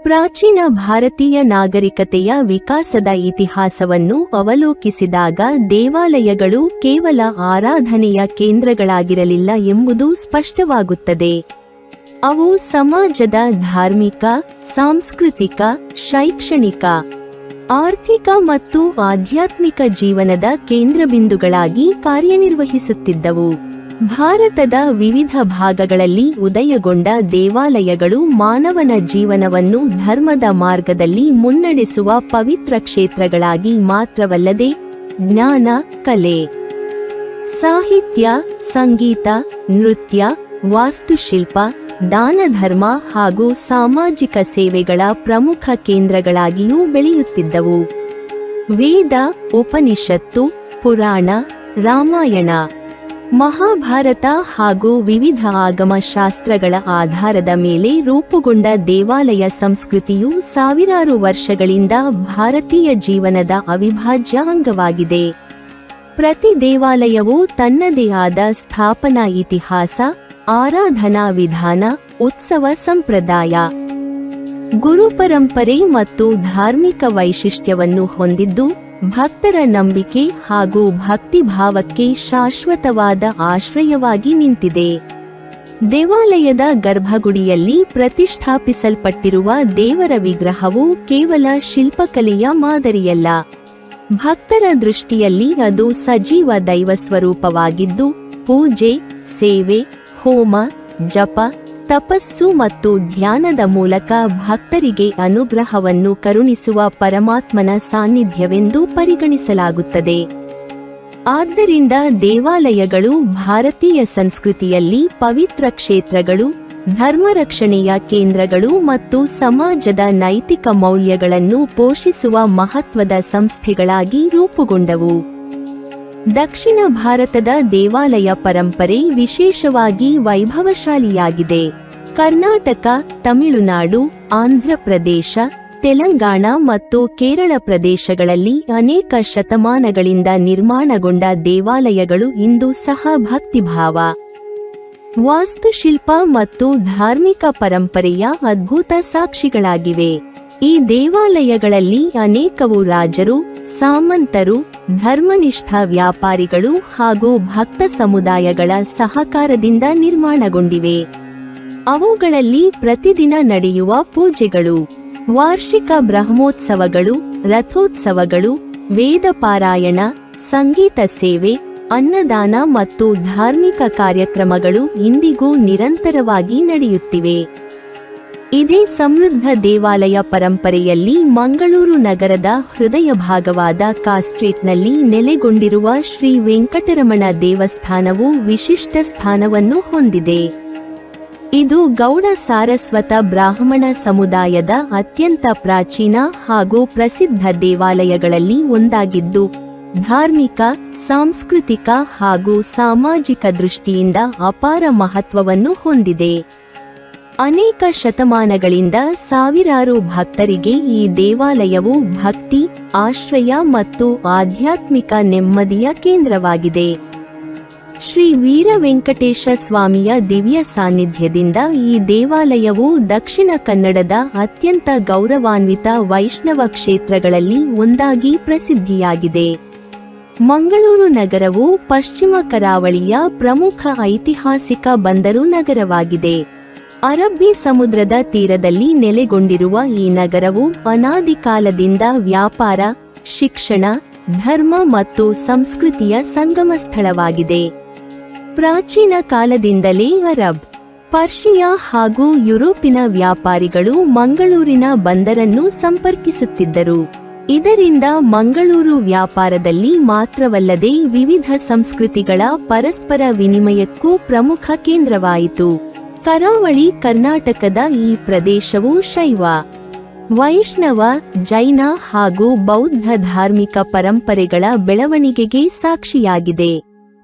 ಪ್ರಾಚೀನ ಭಾರತೀಯ ನಾಗರಿಕತೆಯ ವಿಕಾಸದ ಇತಿಹಾಸವನ್ನು ಅವಲೋಕಿಸಿದಾಗ ದೇವಾಲಯಗಳು ಕೇವಲ ಆರಾಧನೆಯ ಕೇಂದ್ರಗಳಾಗಿರಲಿಲ್ಲ ಎಂಬುದು ಸ್ಪಷ್ಟವಾಗುತ್ತದೆ. ಅವು ಸಮಾಜದ ಧಾರ್ಮಿಕ, ಸಾಂಸ್ಕೃತಿಕ, ಶೈಕ್ಷಣಿಕ, ಆರ್ಥಿಕ ಮತ್ತು ಆಧ್ಯಾತ್ಮಿಕ ಜೀವನದ ಕೇಂದ್ರಬಿಂದುಗಳಾಗಿ ಕಾರ್ಯನಿರ್ವಹಿಸುತ್ತಿದ್ದವು. ಭಾರತದ ವಿವಿಧ ಭಾಗಗಳಲ್ಲಿ ಉದಯಗೊಂಡ ದೇವಾಲಯಗಳು ಮಾನವನ ಜೀವನವನ್ನು ಧರ್ಮದ ಮಾರ್ಗದಲ್ಲಿ ಮುನ್ನಡೆಸುವ ಪವಿತ್ರ ಕ್ಷೇತ್ರಗಳಾಗಿ ಮಾತ್ರವಲ್ಲದೆ ಜ್ಞಾನ, ಕಲೆ, ಸಾಹಿತ್ಯ, ಸಂಗೀತ, ನೃತ್ಯ, ವಾಸ್ತುಶಿಲ್ಪ, ದಾನಧರ್ಮ ಹಾಗೂ ಸಾಮಾಜಿಕ ಸೇವೆಗಳ ಪ್ರಮುಖ ಕೇಂದ್ರಗಳಾಗಿಯೂ ಬೆಳೆಯುತ್ತಿದ್ದವು. ವೇದ, ಉಪನಿಷತ್ತು, ಪುರಾಣ, ರಾಮಾಯಣ, ಮಹಾಭಾರತ ಹಾಗೂ ವಿವಿಧ ಆಗಮ ಶಾಸ್ತ್ರಗಳ ಆಧಾರದ ಮೇಲೆ ರೂಪುಗೊಂಡ ದೇವಾಲಯ ಸಂಸ್ಕೃತಿಯು ಸಾವಿರಾರು ವರ್ಷಗಳಿಂದ ಭಾರತೀಯ ಜೀವನದ ಅವಿಭಾಜ್ಯ ಅಂಗವಾಗಿದೆ. ಪ್ರತಿ ದೇವಾಲಯವೂ ತನ್ನದೇ ಆದ ಸ್ಥಾಪನಾ ಇತಿಹಾಸ, ಆರಾಧನಾ ವಿಧಾನ, ಉತ್ಸವ ಸಂಪ್ರದಾಯ, ಗುರುಪರಂಪರೆ ಮತ್ತು ಧಾರ್ಮಿಕ ವೈಶಿಷ್ಟ್ಯವನ್ನು ಹೊಂದಿದ್ದು ಭಕ್ತರ ನಂಬಿಕೆ ಹಾಗೂ ಭಕ್ತಿಭಾವಕ್ಕೆ ಶಾಶ್ವತವಾದ ಆಶ್ರಯವಾಗಿ ನಿಂತಿದೆ. ದೇವಾಲಯದ ಗರ್ಭಗುಡಿಯಲ್ಲಿ ಪ್ರತಿಷ್ಠಾಪಿಸಲ್ಪಟ್ಟಿರುವ ದೇವರ ವಿಗ್ರಹವು ಕೇವಲ ಶಿಲ್ಪಕಲೆಯ ಮಾದರಿಯಲ್ಲ. ಭಕ್ತರ ದೃಷ್ಟಿಯಲ್ಲಿ ಅದು ಸಜೀವ ದೈವ ಸ್ವರೂಪವಾಗಿದ್ದು, ಪೂಜೆ, ಸೇವೆ, ಹೋಮ, ಜಪ, ತಪಸ್ಸು ಮತ್ತು ಧ್ಯಾನದ ಮೂಲಕ ಭಕ್ತರಿಗೆ ಅನುಗ್ರಹವನ್ನು ಕರುಣಿಸುವ ಪರಮಾತ್ಮನ ಸಾನ್ನಿಧ್ಯವೆಂದು ಪರಿಗಣಿಸಲಾಗುತ್ತದೆ. ಆದ್ದರಿಂದ ದೇವಾಲಯಗಳು ಭಾರತೀಯ ಸಂಸ್ಕೃತಿಯಲ್ಲಿ ಪವಿತ್ರ ಕ್ಷೇತ್ರಗಳು, ಧರ್ಮರಕ್ಷಣೆಯ ಕೇಂದ್ರಗಳು ಮತ್ತು ಸಮಾಜದ ನೈತಿಕ ಮೌಲ್ಯಗಳನ್ನು ಪೋಷಿಸುವ ಮಹತ್ವದ ಸಂಸ್ಥೆಗಳಾಗಿ ರೂಪುಗೊಂಡವು. ದಕ್ಷಿಣ ಭಾರತದ ದೇವಾಲಯ ಪರಂಪರೆ ವಿಶೇಷವಾಗಿ ವೈಭವಶಾಲಿಯಾಗಿದೆ. ಕರ್ನಾಟಕ, ತಮಿಳುನಾಡು, ಆಂಧ್ರಪ್ರದೇಶ, ತೆಲಂಗಾಣ ಮತ್ತು ಕೇರಳ ಪ್ರದೇಶಗಳಲ್ಲಿ ಅನೇಕ ಶತಮಾನಗಳಿಂದ ನಿರ್ಮಾಣಗೊಂಡ ದೇವಾಲಯಗಳು ಇಂದು ಸಹ ಭಕ್ತಿಭಾವ, ವಾಸ್ತುಶಿಲ್ಪ ಮತ್ತು ಧಾರ್ಮಿಕ ಪರಂಪರೆಯ ಅದ್ಭುತ ಸಾಕ್ಷಿಗಳಾಗಿವೆ. ಈ ದೇವಾಲಯಗಳಲ್ಲಿ ಅನೇಕವು ರಾಜರು, ಸಾಮಂತರು, ಧರ್ಮನಿಷ್ಠ ವ್ಯಾಪಾರಿಗಳು ಹಾಗೂ ಭಕ್ತ ಸಮುದಾಯಗಳ ಸಹಕಾರದಿಂದ ನಿರ್ಮಾಣಗೊಂಡಿವೆ. ಅವುಗಳಲ್ಲಿ ಪ್ರತಿದಿನ ನಡೆಯುವ ಪೂಜೆಗಳು, ವಾರ್ಷಿಕ ಬ್ರಹ್ಮೋತ್ಸವಗಳು, ರಥೋತ್ಸವಗಳು, ವೇದ ಪಾರಾಯಣ, ಸಂಗೀತ ಸೇವೆ, ಅನ್ನದಾನ ಮತ್ತು ಧಾರ್ಮಿಕ ಕಾರ್ಯಕ್ರಮಗಳು ಇಂದಿಗೂ ನಿರಂತರವಾಗಿ ನಡೆಯುತ್ತಿವೆ. ಇದೇ ಸಮೃದ್ಧ ದೇವಾಲಯ ಪರಂಪರೆಯಲ್ಲಿ ಮಂಗಳೂರು ನಗರದ ಹೃದಯ ಭಾಗವಾದ ಕಾಸ್ಟ್ರೀಟ್ನಲ್ಲಿ ನೆಲೆಗೊಂಡಿರುವ ಶ್ರೀ ವೆಂಕಟರಮಣ ದೇವಸ್ಥಾನವು ವಿಶಿಷ್ಟ ಸ್ಥಾನವನ್ನು ಹೊಂದಿದೆ. ಇದು ಗೌಡ ಸಾರಸ್ವತ ಬ್ರಾಹ್ಮಣ ಸಮುದಾಯದ ಅತ್ಯಂತ ಪ್ರಾಚೀನ ಹಾಗೂ ಪ್ರಸಿದ್ಧ ದೇವಾಲಯಗಳಲ್ಲಿ ಒಂದಾಗಿದ್ದು, ಧಾರ್ಮಿಕ, ಸಾಂಸ್ಕೃತಿಕ ಹಾಗೂ ಸಾಮಾಜಿಕ ದೃಷ್ಟಿಯಿಂದ ಅಪಾರ ಮಹತ್ವವನ್ನು ಹೊಂದಿದೆ. ಅನೇಕ ಶತಮಾನಗಳಿಂದ ಸಾವಿರಾರು ಭಕ್ತರಿಗೆ ಈ ದೇವಾಲಯವು ಭಕ್ತಿ, ಆಶ್ರಯ ಮತ್ತು ಆಧ್ಯಾತ್ಮಿಕ ನೆಮ್ಮದಿಯ ಕೇಂದ್ರವಾಗಿದೆ. ಶ್ರೀ ವೀರ ವೆಂಕಟೇಶ ಸ್ವಾಮಿಯ ದಿವ್ಯ ಸಾನ್ನಿಧ್ಯದಿಂದ ಈ ದೇವಾಲಯವು ದಕ್ಷಿಣ ಕನ್ನಡದ ಅತ್ಯಂತ ಗೌರವಾನ್ವಿತ ವೈಷ್ಣವ ಕ್ಷೇತ್ರಗಳಲ್ಲಿ ಒಂದಾಗಿ ಪ್ರಸಿದ್ಧಿಯಾಗಿದೆ. ಮಂಗಳೂರು ನಗರವು ಪಶ್ಚಿಮ ಕರಾವಳಿಯ ಪ್ರಮುಖ ಐತಿಹಾಸಿಕ ಬಂದರು ನಗರವಾಗಿದೆ. ಅರಬ್ಬಿ ಸಮುದ್ರದ ತೀರದಲ್ಲಿ ನೆಲೆಗೊಂಡಿರುವ ಈ ನಗರವು ಅನಾದಿ ಕಾಲದಿಂದ ವ್ಯಾಪಾರ, ಶಿಕ್ಷಣ, ಧರ್ಮ ಮತ್ತು ಸಂಸ್ಕೃತಿಯ ಸಂಗಮ ಸ್ಥಳವಾಗಿದೆ. ಪ್ರಾಚೀನ ಕಾಲದಿಂದಲೇ ಅರಬ್, ಪರ್ಷಿಯಾ ಹಾಗೂ ಯುರೋಪಿನ ವ್ಯಾಪಾರಿಗಳು ಮಂಗಳೂರಿನ ಬಂದರನ್ನು ಸಂಪರ್ಕಿಸುತ್ತಿದ್ದರು. ಇದರಿಂದ ಮಂಗಳೂರು ವ್ಯಾಪಾರದಲ್ಲಿ ಮಾತ್ರವಲ್ಲದೆ ವಿವಿಧ ಸಂಸ್ಕೃತಿಗಳ ಪರಸ್ಪರ ವಿನಿಮಯಕ್ಕೂ ಪ್ರಮುಖ ಕೇಂದ್ರವಾಯಿತು. ಕರಾವಳಿ ಕರ್ನಾಟಕದ ಈ ಪ್ರದೇಶವು ಶೈವ, ವೈಷ್ಣವ, ಜೈನ ಹಾಗೂ ಬೌದ್ಧ ಧಾರ್ಮಿಕ ಪರಂಪರೆಗಳ ಬೆಳವಣಿಗೆಗೆ ಸಾಕ್ಷಿಯಾಗಿದೆ.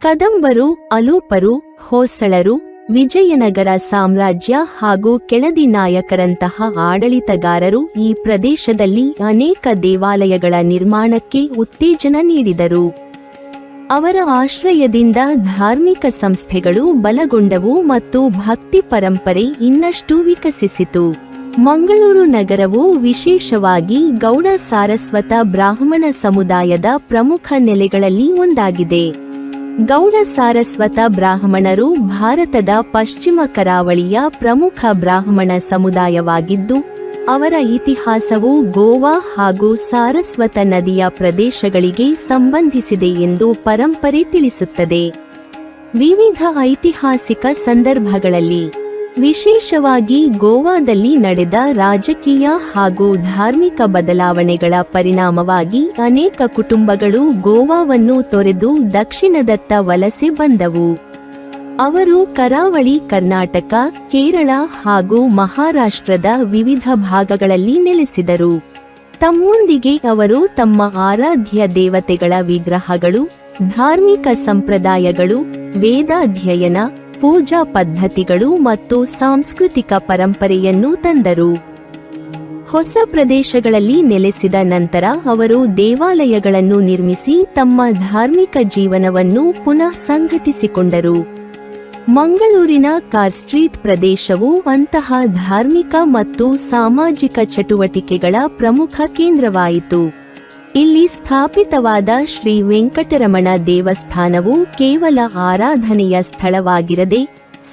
ಕದಂಬರು, ಅಲೂಪರು, ಹೊಯ್ಸಳರು, ವಿಜಯನಗರ ಸಾಮ್ರಾಜ್ಯ ಹಾಗೂ ಕೆಳದಿ ನಾಯಕರಂತಹ ಆಡಳಿತಗಾರರು ಈ ಪ್ರದೇಶದಲ್ಲಿ ಅನೇಕ ದೇವಾಲಯಗಳ ನಿರ್ಮಾಣಕ್ಕೆ ಉತ್ತೇಜನ ನೀಡಿದರು. ಅವರ ಆಶ್ರಯದಿಂದ ಧಾರ್ಮಿಕ ಸಂಸ್ಥೆಗಳು ಬಲಗೊಂಡವು ಮತ್ತು ಭಕ್ತಿ ಪರಂಪರೆ ಇನ್ನಷ್ಟು ವಿಕಸಿಸಿತು. ಮಂಗಳೂರು ನಗರವು ವಿಶೇಷವಾಗಿ ಗೌಡ ಸಾರಸ್ವತ ಬ್ರಾಹ್ಮಣ ಸಮುದಾಯದ ಪ್ರಮುಖ ನೆಲೆಗಳಲ್ಲಿ ಒಂದಾಗಿದೆ. ಗೌಡ ಸಾರಸ್ವತ ಬ್ರಾಹ್ಮಣರು ಭಾರತದ ಪಶ್ಚಿಮ ಕರಾವಳಿಯ ಪ್ರಮುಖ ಬ್ರಾಹ್ಮಣ ಸಮುದಾಯವಾಗಿದ್ದು, ಅವರ ಇತಿಹಾಸವು ಗೋವಾ ಹಾಗೂ ಸಾರಸ್ವತ ನದಿಯ ಪ್ರದೇಶಗಳಿಗೆ ಸಂಬಂಧಿಸಿದೆ ಎಂದು ಪರಂಪರೆ ತಿಳಿಸುತ್ತದೆ. ವಿವಿಧ ಐತಿಹಾಸಿಕ ಸಂದರ್ಭಗಳಲ್ಲಿ, ವಿಶೇಷವಾಗಿ ಗೋವಾದಲ್ಲಿ ನಡೆದ ರಾಜಕೀಯ ಹಾಗೂ ಧಾರ್ಮಿಕ ಬದಲಾವಣೆಗಳ ಪರಿಣಾಮವಾಗಿ ಅನೇಕ ಕುಟುಂಬಗಳು ಗೋವಾವನ್ನು ತೊರೆದು ದಕ್ಷಿಣದತ್ತ ವಲಸೆ ಬಂದವು. ಅವರು ಕರಾವಳಿ ಕರ್ನಾಟಕ, ಕೇರಳ ಹಾಗೂ ಮಹಾರಾಷ್ಟ್ರದ ವಿವಿಧ ಭಾಗಗಳಲ್ಲಿ ನೆಲೆಸಿದರು. ತಮ್ಮೊಂದಿಗೆ ಅವರು ತಮ್ಮ ಆರಾಧ್ಯ ದೇವತೆಗಳ ವಿಗ್ರಹಗಳು, ಧಾರ್ಮಿಕ ಸಂಪ್ರದಾಯಗಳು, ವೇದಾಧ್ಯಯನ, ಪೂಜಾ ಪದ್ಧತಿಗಳು ಮತ್ತು ಸಾಂಸ್ಕೃತಿಕ ಪರಂಪರೆಯನ್ನು ತಂದರು. ಹೊಸ ಪ್ರದೇಶಗಳಲ್ಲಿ ನೆಲೆಸಿದ ನಂತರ ಅವರು ದೇವಾಲಯಗಳನ್ನು ನಿರ್ಮಿಸಿ ತಮ್ಮ ಧಾರ್ಮಿಕ ಜೀವನವನ್ನು ಪುನಃ ಸಂಘಟಿಸಿಕೊಂಡರು. ಮಂಗಳೂರಿನ ಕಾರ್ ಸ್ಟ್ರೀಟ್ ಪ್ರದೇಶವು ಅಂತಹ ಧಾರ್ಮಿಕ ಮತ್ತು ಸಾಮಾಜಿಕ ಚಟುವಟಿಕೆಗಳ ಪ್ರಮುಖ ಕೇಂದ್ರವಾಯಿತು. ಇಲ್ಲಿ ಸ್ಥಾಪಿತವಾದ ಶ್ರೀ ವೆಂಕಟರಮಣ ದೇವಸ್ಥಾನವು ಕೇವಲ ಆರಾಧನೆಯ ಸ್ಥಳವಾಗಿರದೆ,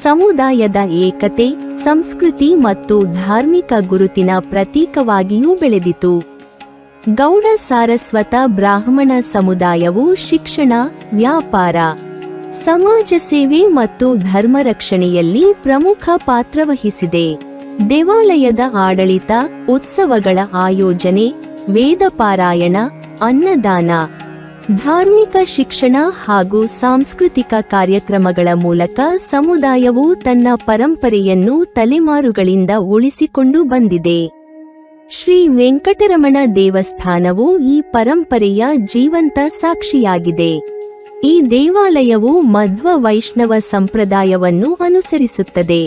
ಸಮುದಾಯದ ಏಕತೆ, ಸಂಸ್ಕೃತಿ ಮತ್ತು ಧಾರ್ಮಿಕ ಗುರುತಿನ ಪ್ರತೀಕವಾಗಿಯೂ ಬೆಳೆದಿತು. ಗೌಡ ಸಾರಸ್ವತ ಬ್ರಾಹ್ಮಣ ಸಮುದಾಯವು ಶಿಕ್ಷಣ, ವ್ಯಾಪಾರ, ಸಮಾಜ ಸೇವೆ ಮತ್ತು ಧರ್ಮ ರಕ್ಷಣೆಯಲ್ಲಿ ಪ್ರಮುಖ ಪಾತ್ರವಹಿಸಿದೆ. ದೇವಾಲಯದ ಆಡಳಿತ, ಉತ್ಸವಗಳ ಆಯೋಜನೆ, ವೇದ ಪಾರಾಯಣ, ಅನ್ನದಾನ, ಧಾರ್ಮಿಕ ಶಿಕ್ಷಣ ಹಾಗೂ ಸಾಂಸ್ಕೃತಿಕ ಕಾರ್ಯಕ್ರಮಗಳ ಮೂಲಕ ಸಮುದಾಯವು ತನ್ನ ಪರಂಪರೆಯನ್ನು ತಲೆಮಾರುಗಳಿಂದ ಉಳಿಸಿಕೊಂಡು ಬಂದಿದೆ. ಶ್ರೀ ವೆಂಕಟರಮಣ ದೇವಸ್ಥಾನವು ಈ ಪರಂಪರೆಯ ಜೀವಂತ ಸಾಕ್ಷಿಯಾಗಿದೆ. ಈ ದೇವಾಲಯವು ಮಧ್ವ ವೈಷ್ಣವ ಸಂಪ್ರದಾಯವನ್ನು ಅನುಸರಿಸುತ್ತದೆ.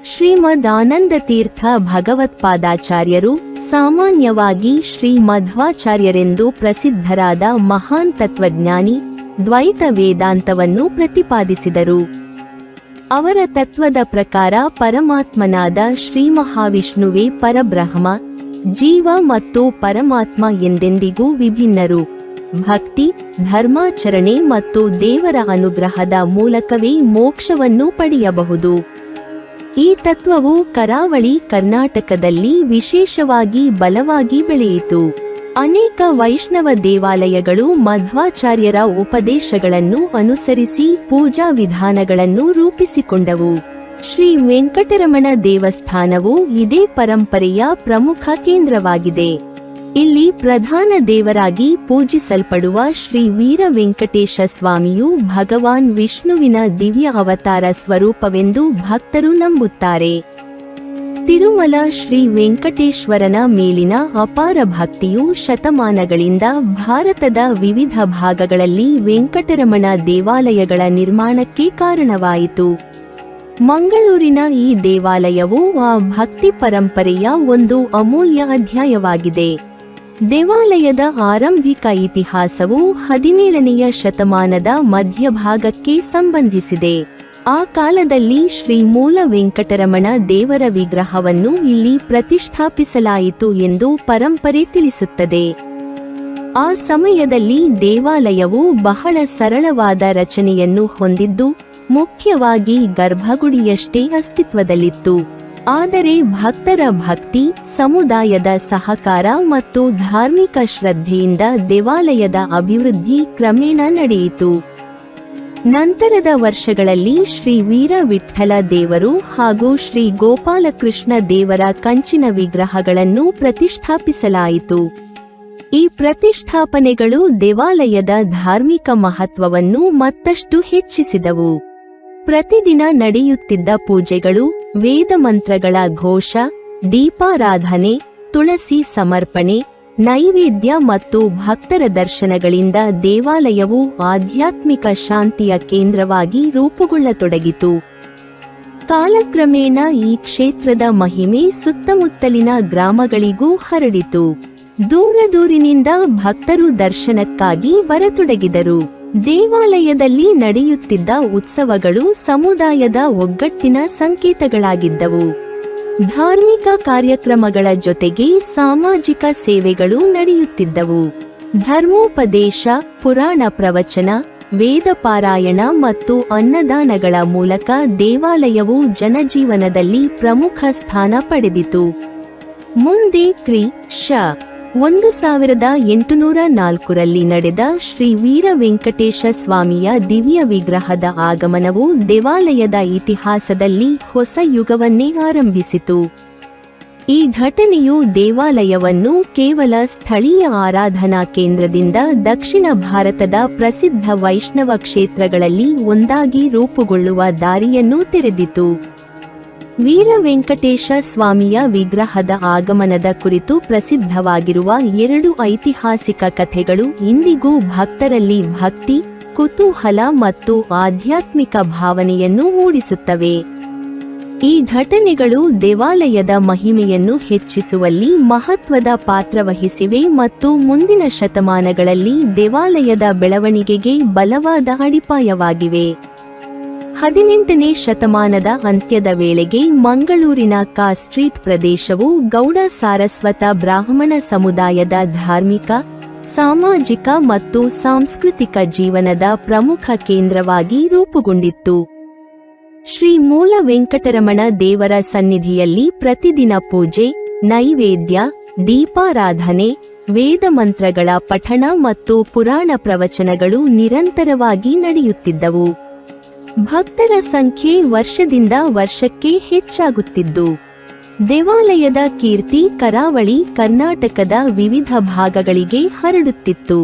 ಶ್ರೀಮದ್ ಆನಂದ ತೀರ್ಥ ಭಗವತ್ಪಾದಾಚಾರ್ಯರು, ಸಾಮಾನ್ಯವಾಗಿ ಶ್ರೀ ಮಧ್ವಾಚಾರ್ಯರೆಂದು ಪ್ರಸಿದ್ಧರಾದ ಮಹಾನ್ ತತ್ವಜ್ಞಾನಿ, ದ್ವೈತ ವೇದಾಂತವನ್ನು ಪ್ರತಿಪಾದಿಸಿದರು. ಅವರ ತತ್ವದ ಪ್ರಕಾರ ಪರಮಾತ್ಮನಾದ ಶ್ರೀ ಮಹಾವಿಷ್ಣುವೇ ಪರಬ್ರಹ್ಮ, ಜೀವ ಮತ್ತು ಪರಮಾತ್ಮ ಎಂದೆಂದಿಗೂ ವಿಭಿನ್ನರು. ಭಕ್ತಿ, ಧರ್ಮಾಚರಣೆ ಮತ್ತು ದೇವರ ಅನುಗ್ರಹದ ಮೂಲಕವೇ ಮೋಕ್ಷವನ್ನು ಪಡೆಯಬಹುದು. ಈ ತತ್ವವು ಕರಾವಳಿ ಕರ್ನಾಟಕದಲ್ಲಿ ವಿಶೇಷವಾಗಿ ಬಲವಾಗಿ ಬೆಳೆಯಿತು. ಅನೇಕ ವೈಷ್ಣವ ದೇವಾಲಯಗಳು ಮಧ್ವಾಚಾರ್ಯರ ಉಪದೇಶಗಳನ್ನು ಅನುಸರಿಸಿ ಪೂಜಾ ವಿಧಾನಗಳನ್ನು ರೂಪಿಸಿಕೊಂಡವು. ಶ್ರೀ ವೆಂಕಟರಮಣ ದೇವಸ್ಥಾನವು ಇದೇ ಪರಂಪರೆಯ ಪ್ರಮುಖ ಕೇಂದ್ರವಾಗಿದೆ. ಇಲ್ಲಿ ಪ್ರಧಾನ ದೇವರಾಗಿ ಪೂಜಿಸಲ್ಪಡುವ ಶ್ರೀ ವೀರ ವೆಂಕಟೇಶ ಸ್ವಾಮಿಯು ಭಗವಾನ್ ವಿಷ್ಣುವಿನ ದಿವ್ಯ ಅವತಾರ ಸ್ವರೂಪವೆಂದು ಭಕ್ತರು ನಂಬುತ್ತಾರೆ. ತಿರುಮಲ ಶ್ರೀ ವೆಂಕಟೇಶ್ವರನ ಮೇಲಿನ ಅಪಾರ ಭಕ್ತಿಯು ಶತಮಾನಗಳಿಂದ ಭಾರತದ ವಿವಿಧ ಭಾಗಗಳಲ್ಲಿ ವೆಂಕಟರಮಣ ದೇವಾಲಯಗಳ ನಿರ್ಮಾಣಕ್ಕೆ ಕಾರಣವಾಯಿತು. ಮಂಗಳೂರಿನ ಈ ದೇವಾಲಯವು ಆ ಭಕ್ತಿ ಪರಂಪರೆಯ ಒಂದು ಅಮೂಲ್ಯ ಅಧ್ಯಾಯವಾಗಿದೆ. ದೇವಾಲಯದ ಆರಂಭಿಕ ಇತಿಹಾಸವು 17ನೆಯ ಶತಮಾನದ ಮಧ್ಯಭಾಗಕ್ಕೆ ಸಂಬಂಧಿಸಿದೆ. ಆ ಕಾಲದಲ್ಲಿ ಶ್ರೀ ಮೂಲ ವೆಂಕಟರಮಣ ದೇವರ ವಿಗ್ರಹವನ್ನು ಇಲ್ಲಿ ಪ್ರತಿಷ್ಠಾಪಿಸಲಾಯಿತು ಎಂದು ಪರಂಪರೆ ತಿಳಿಸುತ್ತದೆ. ಆ ಸಮಯದಲ್ಲಿ ದೇವಾಲಯವು ಬಹಳ ಸರಳವಾದ ರಚನೆಯನ್ನು ಹೊಂದಿದ್ದು, ಮುಖ್ಯವಾಗಿ ಗರ್ಭಗುಡಿಯಷ್ಟೇ ಅಸ್ತಿತ್ವದಲ್ಲಿತ್ತು. ಆದರೆ ಭಕ್ತರ ಭಕ್ತಿ, ಸಮುದಾಯದ ಸಹಕಾರ ಮತ್ತು ಧಾರ್ಮಿಕ ಶ್ರದ್ಧೆಯಿಂದ ದೇವಾಲಯದ ಅಭಿವೃದ್ಧಿ ಕ್ರಮೇಣ ನಡೆಯಿತು. ನಂತರದ ವರ್ಷಗಳಲ್ಲಿ ಶ್ರೀ ವೀರ ವಿಠ್ಠಲ ದೇವರು ಹಾಗೂ ಶ್ರೀ ಗೋಪಾಲಕೃಷ್ಣ ದೇವರ ಕಂಚಿನ ವಿಗ್ರಹಗಳನ್ನು ಪ್ರತಿಷ್ಠಾಪಿಸಲಾಯಿತು. ಈ ಪ್ರತಿಷ್ಠಾಪನೆಗಳು ದೇವಾಲಯದ ಧಾರ್ಮಿಕ ಮಹತ್ವವನ್ನು ಮತ್ತಷ್ಟು ಹೆಚ್ಚಿಸಿದವು. ಪ್ರತಿದಿನ ನಡೆಯುತ್ತಿದ್ದ ಪೂಜೆಗಳು, ವೇದ ಮಂತ್ರಗಳ ಘೋಷ, ದೀಪಾರಾಧನೆ, ತುಳಸಿ ಸಮರ್ಪಣೆ, ನೈವೇದ್ಯ ಮತ್ತು ಭಕ್ತರ ದರ್ಶನಗಳಿಂದ ದೇವಾಲಯವು ಆಧ್ಯಾತ್ಮಿಕ ಶಾಂತಿಯ ಕೇಂದ್ರವಾಗಿ ರೂಪುಗೊಳ್ಳತೊಡಗಿತು. ಕಾಲಕ್ರಮೇಣ ಈ ಕ್ಷೇತ್ರದ ಮಹಿಮೆ ಸುತ್ತಮುತ್ತಲಿನ ಗ್ರಾಮಗಳಿಗೂ ಹರಡಿತು. ದೂರದೂರಿನಿಂದ ಭಕ್ತರು ದರ್ಶನಕ್ಕಾಗಿ ಬರತೊಡಗಿದರು. ದೇವಾಲಯದಲ್ಲಿ ನಡೆಯುತ್ತಿದ್ದ ಉತ್ಸವಗಳು ಸಮುದಾಯದ ಒಗ್ಗಟ್ಟಿನ ಸಂಕೇತಗಳಾಗಿದ್ದವು. ಧಾರ್ಮಿಕ ಕಾರ್ಯಕ್ರಮಗಳ ಜೊತೆಗೆ ಸಾಮಾಜಿಕ ಸೇವೆಗಳು ನಡೆಯುತ್ತಿದ್ದವು. ಧರ್ಮೋಪದೇಶ, ಪುರಾಣ ಪ್ರವಚನ, ವೇದ ಪಾರಾಯಣ ಮತ್ತು ಅನ್ನದಾನಗಳ ಮೂಲಕ ದೇವಾಲಯವು ಜನಜೀವನದಲ್ಲಿ ಪ್ರಮುಖ ಸ್ಥಾನ ಪಡೆದಿತು. ಮುಂದೆ ಕ್ರಿ.ಶ. 1804ರಲ್ಲಿ ನಡೆದ ಶ್ರೀ ವೀರ ವೆಂಕಟೇಶ ಸ್ವಾಮಿಯ ದಿವ್ಯ ವಿಗ್ರಹದ ಆಗಮನವು ದೇವಾಲಯದ ಇತಿಹಾಸದಲ್ಲಿ ಹೊಸ ಯುಗವನ್ನೇ ಆರಂಭಿಸಿತು. ಈ ಘಟನೆಯು ದೇವಾಲಯವನ್ನು ಕೇವಲ ಸ್ಥಳೀಯ ಆರಾಧನಾ ಕೇಂದ್ರದಿಂದ ದಕ್ಷಿಣ ಭಾರತದ ಪ್ರಸಿದ್ಧ ವೈಷ್ಣವ ಕ್ಷೇತ್ರಗಳಲ್ಲಿ ಒಂದಾಗಿ ರೂಪುಗೊಳ್ಳುವ ದಾರಿಯನ್ನು ತೆರೆದಿತು. ವೀರ ವೆಂಕಟೇಶ ಸ್ವಾಮಿಯ ವಿಗ್ರಹದ ಆಗಮನದ ಕುರಿತು ಪ್ರಸಿದ್ಧವಾಗಿರುವ 2 ಐತಿಹಾಸಿಕ ಕಥೆಗಳು ಇಂದಿಗೂ ಭಕ್ತರಲ್ಲಿ ಭಕ್ತಿ, ಕುತೂಹಲ ಮತ್ತು ಆಧ್ಯಾತ್ಮಿಕ ಭಾವನೆಯನ್ನು ಮೂಡಿಸುತ್ತವೆ. ಈ ಘಟನೆಗಳು ದೇವಾಲಯದ ಮಹಿಮೆಯನ್ನು ಹೆಚ್ಚಿಸುವಲ್ಲಿ ಮಹತ್ವದ ಪಾತ್ರವಹಿಸಿವೆ ಮತ್ತು ಮುಂದಿನ ಶತಮಾನಗಳಲ್ಲಿ ದೇವಾಲಯದ ಬೆಳವಣಿಗೆಗೆ ಬಲವಾದ ಅಡಿಪಾಯವಾಗಿವೆ. 18ನೇ ಶತಮಾನದ ಅಂತ್ಯದ ವೇಳೆಗೆ ಮಂಗಳೂರಿನ ಕಾ ಸ್ಟ್ರೀಟ್ ಪ್ರದೇಶವು ಗೌಡ ಸಾರಸ್ವತ ಬ್ರಾಹ್ಮಣ ಸಮುದಾಯದ ಧಾರ್ಮಿಕ, ಸಾಮಾಜಿಕ ಮತ್ತು ಸಾಂಸ್ಕೃತಿಕ ಜೀವನದ ಪ್ರಮುಖ ಕೇಂದ್ರವಾಗಿ ರೂಪುಗೊಂಡಿತ್ತು. ಶ್ರೀ ಮೂಲ ವೆಂಕಟರಮಣ ದೇವರ ಸನ್ನಿಧಿಯಲ್ಲಿ ಪ್ರತಿದಿನ ಪೂಜೆ, ನೈವೇದ್ಯ, ದೀಪಾರಾಧನೆ, ವೇದ ಮಂತ್ರಗಳ ಪಠಣ ಮತ್ತು ಪುರಾಣ ಪ್ರವಚನಗಳು ನಿರಂತರವಾಗಿ ನಡೆಯುತ್ತಿದ್ದವು. ಭಕ್ತರ ಸಂಖ್ಯೆ ವರ್ಷದಿಂದ ವರ್ಷಕ್ಕೆ ಹೆಚ್ಚಾಗುತ್ತಿದ್ದು, ದೇವಾಲಯದ ಕೀರ್ತಿ ಕರಾವಳಿ ಕರ್ನಾಟಕದ ವಿವಿಧ ಭಾಗಗಳಿಗೆ ಹರಡುತ್ತಿತ್ತು.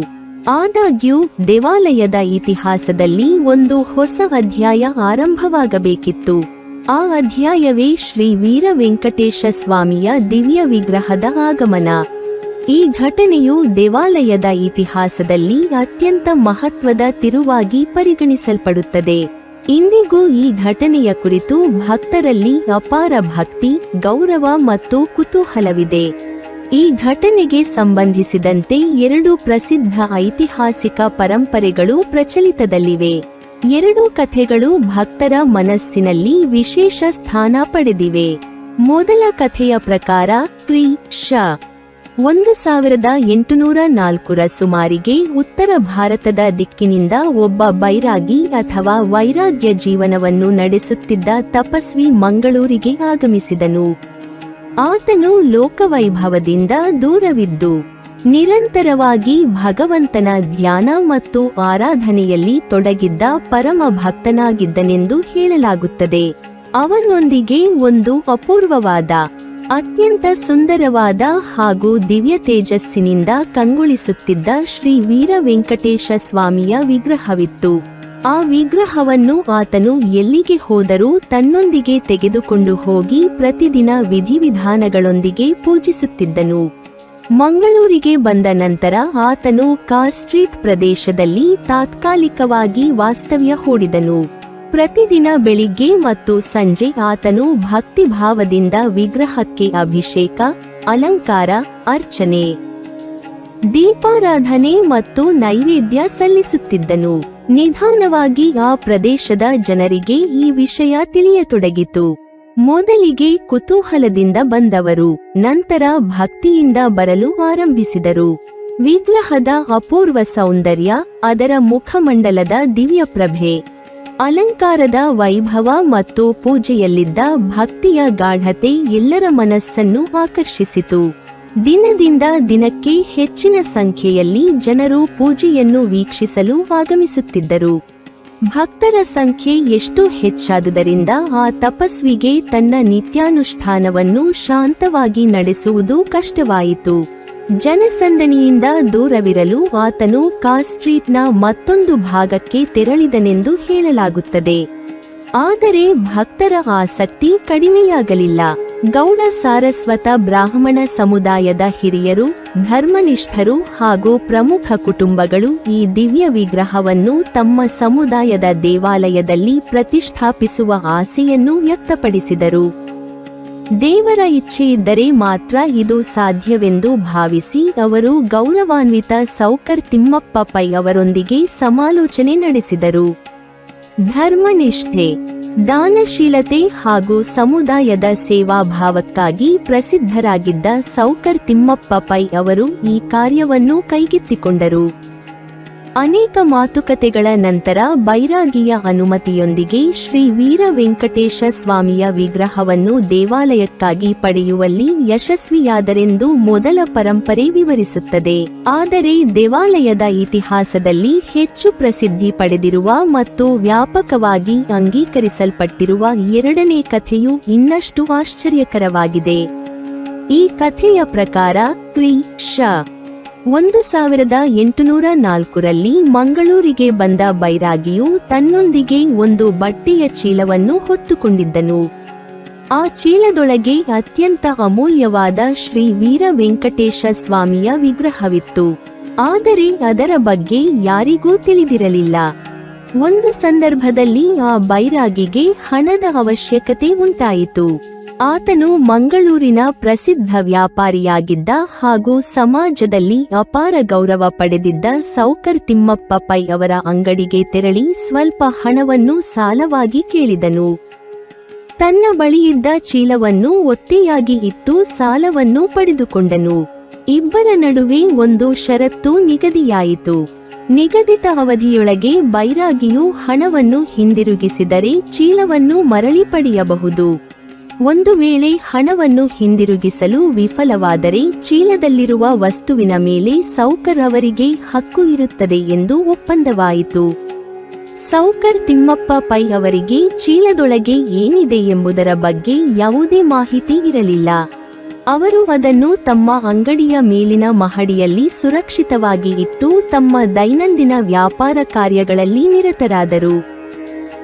ಆದಾಗ್ಯೂ ದೇವಾಲಯದ ಇತಿಹಾಸದಲ್ಲಿ ಒಂದು ಹೊಸ ಅಧ್ಯಾಯ ಆರಂಭವಾಗಬೇಕಿತ್ತು. ಆ ಅಧ್ಯಾಯವೇ ಶ್ರೀ ವೀರ ವೆಂಕಟೇಶ ಸ್ವಾಮಿಯ ದಿವ್ಯ ವಿಗ್ರಹದ ಆಗಮನ. ಈ ಘಟನೆಯು ದೇವಾಲಯದ ಇತಿಹಾಸದಲ್ಲಿ ಅತ್ಯಂತ ಮಹತ್ವದ ತಿರುವಾಗಿ ಪರಿಗಣಿಸಲ್ಪಡುತ್ತದೆ. ಇಂದಿಗೂ ಈ ಘಟನೆಯ ಕುರಿತು ಭಕ್ತರಲ್ಲಿ ಅಪಾರ ಭಕ್ತಿ, ಗೌರವ ಮತ್ತು ಕುತೂಹಲವಿದೆ. ಈ ಘಟನೆಗೆ ಸಂಬಂಧಿಸಿದಂತೆ 2 ಪ್ರಸಿದ್ಧ ಐತಿಹಾಸಿಕ ಪರಂಪರೆಗಳು ಪ್ರಚಲಿತದಲ್ಲಿವೆ. 2 ಕಥೆಗಳು ಭಕ್ತರ ಮನಸ್ಸಿನಲ್ಲಿ ವಿಶೇಷ ಸ್ಥಾನ ಪಡೆದಿವೆ. ಮೊದಲ ಕಥೆಯ ಪ್ರಕಾರ ಕ್ರಿ.ಶ. 1804ರ ಸುಮಾರಿಗೆ ಉತ್ತರ ಭಾರತದ ದಿಕ್ಕಿನಿಂದ ಒಬ್ಬ ಬೈರಾಗಿ ಅಥವಾ ವೈರಾಗ್ಯ ಜೀವನವನ್ನು ನಡೆಸುತ್ತಿದ್ದ ತಪಸ್ವಿ ಮಂಗಳೂರಿಗೆ ಆಗಮಿಸಿದನು. ಆತನು ಲೋಕವೈಭವದಿಂದ ದೂರವಿದ್ದು ನಿರಂತರವಾಗಿ ಭಗವಂತನ ಧ್ಯಾನ ಮತ್ತು ಆರಾಧನೆಯಲ್ಲಿ ತೊಡಗಿದ್ದ ಪರಮ ಭಕ್ತನಾಗಿದ್ದನೆಂದು ಹೇಳಲಾಗುತ್ತದೆ. ಅವನೊಂದಿಗೆ ಒಂದು ಅಪೂರ್ವವಾದ, ಅತ್ಯಂತ ಸುಂದರವಾದ ಹಾಗೂ ದಿವ್ಯ ತೇಜಸ್ಸಿನಿಂದ ಕಂಗೊಳಿಸುತ್ತಿದ್ದ ಶ್ರೀ ವೀರ ವೆಂಕಟೇಶ ಸ್ವಾಮಿಯ ವಿಗ್ರಹವಿತ್ತು. ಆ ವಿಗ್ರಹವನ್ನು ಆತನು ಎಲ್ಲಿಗೆ ಹೋದರೂ ತನ್ನೊಂದಿಗೆ ತೆಗೆದುಕೊಂಡು ಹೋಗಿ ಪ್ರತಿದಿನ ವಿಧಿವಿಧಾನಗಳೊಂದಿಗೆ ಪೂಜಿಸುತ್ತಿದ್ದನು. ಮಂಗಳೂರಿಗೆ ಬಂದ ನಂತರ ಆತನು ಕಾ ಸ್ಟ್ರೀಟ್ ಪ್ರದೇಶದಲ್ಲಿ ತಾತ್ಕಾಲಿಕವಾಗಿ ವಾಸ್ತವ್ಯ ಹೂಡಿದನು. ಪ್ರತಿದಿನ ಬೆಳಿಗ್ಗೆ ಮತ್ತು ಸಂಜೆ ಆತನು ಭಕ್ತಿಭಾವದಿಂದ ವಿಗ್ರಹಕ್ಕೆ ಅಭಿಷೇಕ, ಅಲಂಕಾರ, ಅರ್ಚನೆ, ದೀಪಾರಾಧನೆ ಮತ್ತು ನೈವೇದ್ಯ ಸಲ್ಲಿಸುತ್ತಿದ್ದನು. ನಿಧಾನವಾಗಿ ಆ ಪ್ರದೇಶದ ಜನರಿಗೆ ಈ ವಿಷಯ ತಿಳಿಯತೊಡಗಿತು. ಮೊದಲಿಗೆ ಕುತೂಹಲದಿಂದ ಬಂದವರು ನಂತರ ಭಕ್ತಿಯಿಂದ ಬರಲು ಆರಂಭಿಸಿದರು. ವಿಗ್ರಹದ ಅಪೂರ್ವ ಸೌಂದರ್ಯ, ಅದರ ಮುಖಮಂಡಲದ ದಿವ್ಯ ಪ್ರಭೆ, ಅಲಂಕಾರದ ವೈಭವ ಮತ್ತು ಪೂಜೆಯಲ್ಲಿದ್ದ ಭಕ್ತಿಯ ಗಾಢತೆ ಎಲ್ಲರ ಮನಸ್ಸನ್ನು ಆಕರ್ಷಿಸಿತು. ದಿನದಿಂದ ದಿನಕ್ಕೆ ಹೆಚ್ಚಿನ ಸಂಖ್ಯೆಯಲ್ಲಿ ಜನರು ಪೂಜೆಯನ್ನು ವೀಕ್ಷಿಸಲು ಆಗಮಿಸುತ್ತಿದ್ದರು. ಭಕ್ತರ ಸಂಖ್ಯೆ ಎಷ್ಟು ಹೆಚ್ಚಾದುದರಿಂದ ಆ ತಪಸ್ವಿಗೆ ತನ್ನ ನಿತ್ಯಾನುಷ್ಠಾನವನ್ನು ಶಾಂತವಾಗಿ ನಡೆಸುವುದು ಕಷ್ಟವಾಯಿತು. ಜನಸಂದಣಿಯಿಂದ ದೂರವಿರಲು ಆತನು ಕಾ ಸ್ಟ್ರೀಟ್ನ ಮತ್ತೊಂದು ಭಾಗಕ್ಕೆ ತೆರಳಿದನೆಂದು ಹೇಳಲಾಗುತ್ತದೆ. ಆದರೆ ಭಕ್ತರ ಆಸಕ್ತಿ ಕಡಿಮೆಯಾಗಲಿಲ್ಲ. ಗೌಡ ಸಾರಸ್ವತ ಬ್ರಾಹ್ಮಣ ಸಮುದಾಯದ ಹಿರಿಯರು, ಧರ್ಮನಿಷ್ಠರು ಹಾಗೂ ಪ್ರಮುಖ ಕುಟುಂಬಗಳು ಈ ದಿವ್ಯ ವಿಗ್ರಹವನ್ನು ತಮ್ಮ ಸಮುದಾಯದ ದೇವಾಲಯದಲ್ಲಿ ಪ್ರತಿಷ್ಠಾಪಿಸುವ ಆಸೆಯನ್ನು ವ್ಯಕ್ತಪಡಿಸಿದರು. ದೇವರ ಇಚ್ಛೆಯಿದ್ದರೆ ಮಾತ್ರ ಇದು ಸಾಧ್ಯವೆಂದು ಭಾವಿಸಿ ಅವರು ಗೌರವಾನ್ವಿತ ಸೌಕರ್ ತಿಮ್ಮಪ್ಪ ಪೈ ಅವರೊಂದಿಗೆ ಸಮಾಲೋಚನೆ ನಡೆಸಿದರು. ಧರ್ಮನಿಷ್ಠೆ. ದಾನಶೀಲತೆ ಹಾಗೂ ಸಮುದಾಯದ ಸೇವಾಭಾವಕ್ಕಾಗಿ ಪ್ರಸಿದ್ಧರಾಗಿದ್ದ ಸೌಕರ್ ತಿಮ್ಮಪ್ಪ ಪೈ ಅವರು ಈ ಕಾರ್ಯವನ್ನು ಕೈಗೆತ್ತಿಕೊಂಡರು. ಅನೇಕ ಮಾತುಕತೆಗಳ ನಂತರ ಬೈರಾಗಿಯ ಅನುಮತಿಯೊಂದಿಗೆ ಶ್ರೀ ವೀರ ವೆಂಕಟೇಶ ಸ್ವಾಮಿಯ ವಿಗ್ರಹವನ್ನು ದೇವಾಲಯಕ್ಕಾಗಿ ಪಡೆಯುವಲ್ಲಿ ಯಶಸ್ವಿಯಾದರೆಂದು ಮೊದಲ ಪರಂಪರೆ ವಿವರಿಸುತ್ತದೆ. ಆದರೆ ದೇವಾಲಯದ ಇತಿಹಾಸದಲ್ಲಿ ಹೆಚ್ಚು ಪ್ರಸಿದ್ಧಿ ಪಡೆದಿರುವ ಮತ್ತು ವ್ಯಾಪಕವಾಗಿ ಅಂಗೀಕರಿಸಲ್ಪಟ್ಟಿರುವ ಎರಡನೇ ಕಥೆಯು ಇನ್ನಷ್ಟು ಆಶ್ಚರ್ಯಕರವಾಗಿದೆ. ಈ ಕಥೆಯ ಪ್ರಕಾರ ಕ್ರಿ. ಶ. 1804ರಲ್ಲಿ ಮಂಗಳೂರಿಗೆ ಬಂದ ಬೈರಾಗಿಯು ತನ್ನೊಂದಿಗೆ ಒಂದು ಬಟ್ಟೆಯ ಚೀಲವನ್ನು ಹೊತ್ತುಕೊಂಡಿದ್ದನು. ಆ ಚೀಲದೊಳಗೆ ಅತ್ಯಂತ ಅಮೂಲ್ಯವಾದ ಶ್ರೀ ವೀರ ವೆಂಕಟೇಶ ಸ್ವಾಮಿಯ ವಿಗ್ರಹವಿತ್ತು. ಆದರೆ ಅದರ ಬಗ್ಗೆ ಯಾರಿಗೂ ತಿಳಿದಿರಲಿಲ್ಲ. ಒಂದು ಸಂದರ್ಭದಲ್ಲಿ ಆ ಬೈರಾಗಿಗೆ ಹಣದ ಅವಶ್ಯಕತೆ ಉಂಟಾಯಿತು. ಆತನು ಮಂಗಳೂರಿನ ಪ್ರಸಿದ್ಧ ವ್ಯಾಪಾರಿಯಾಗಿದ್ದ ಹಾಗೂ ಸಮಾಜದಲ್ಲಿ ಅಪಾರ ಗೌರವ ಪಡೆದಿದ್ದ ಸೌಕರ್ ತಿಮ್ಮಪ್ಪ ಪೈ ಅವರ ಅಂಗಡಿಗೆ ತೆರಳಿ ಸ್ವಲ್ಪ ಹಣವನ್ನು ಸಾಲವಾಗಿ ಕೇಳಿದನು. ತನ್ನ ಬಳಿಯಿದ್ದ ಚೀಲವನ್ನು ಒತ್ತೆಯಾಗಿ ಇಟ್ಟು ಸಾಲವನ್ನು ಪಡೆದುಕೊಂಡನು. ಇಬ್ಬರ ನಡುವೆ ಒಂದು ಷರತ್ತು ನಿಗದಿಯಾಯಿತು. ನಿಗದಿತ ಅವಧಿಯೊಳಗೆ ಬೈರಾಗಿಯು ಹಣವನ್ನು ಹಿಂದಿರುಗಿಸಿದರೆ ಚೀಲವನ್ನು ಮರಳಿ ಪಡೆಯಬಹುದು. ಒಂದು ವೇಳೆ ಹಣವನ್ನು ಹಿಂದಿರುಗಿಸಲು ವಿಫಲವಾದರೆ ಚೀಲದಲ್ಲಿರುವ ವಸ್ತುವಿನ ಮೇಲೆ ಸೌಕರ್ ಅವರಿಗೆ ಹಕ್ಕು ಇರುತ್ತದೆ ಎಂದು ಒಪ್ಪಂದವಾಯಿತು. ಸೌಕರ್ ತಿಮ್ಮಪ್ಪ ಪೈ ಅವರಿಗೆ ಚೀಲದೊಳಗೆ ಏನಿದೆ ಎಂಬುದರ ಬಗ್ಗೆ ಯಾವುದೇ ಮಾಹಿತಿ ಇರಲಿಲ್ಲ. ಅವರು ಅದನ್ನು ತಮ್ಮ ಅಂಗಡಿಯ ಮೇಲಿನ ಮಹಡಿಯಲ್ಲಿ ಸುರಕ್ಷಿತವಾಗಿ ಇಟ್ಟು ತಮ್ಮ ದೈನಂದಿನ ವ್ಯಾಪಾರ ಕಾರ್ಯಗಳಲ್ಲಿ ನಿರತರಾದರು.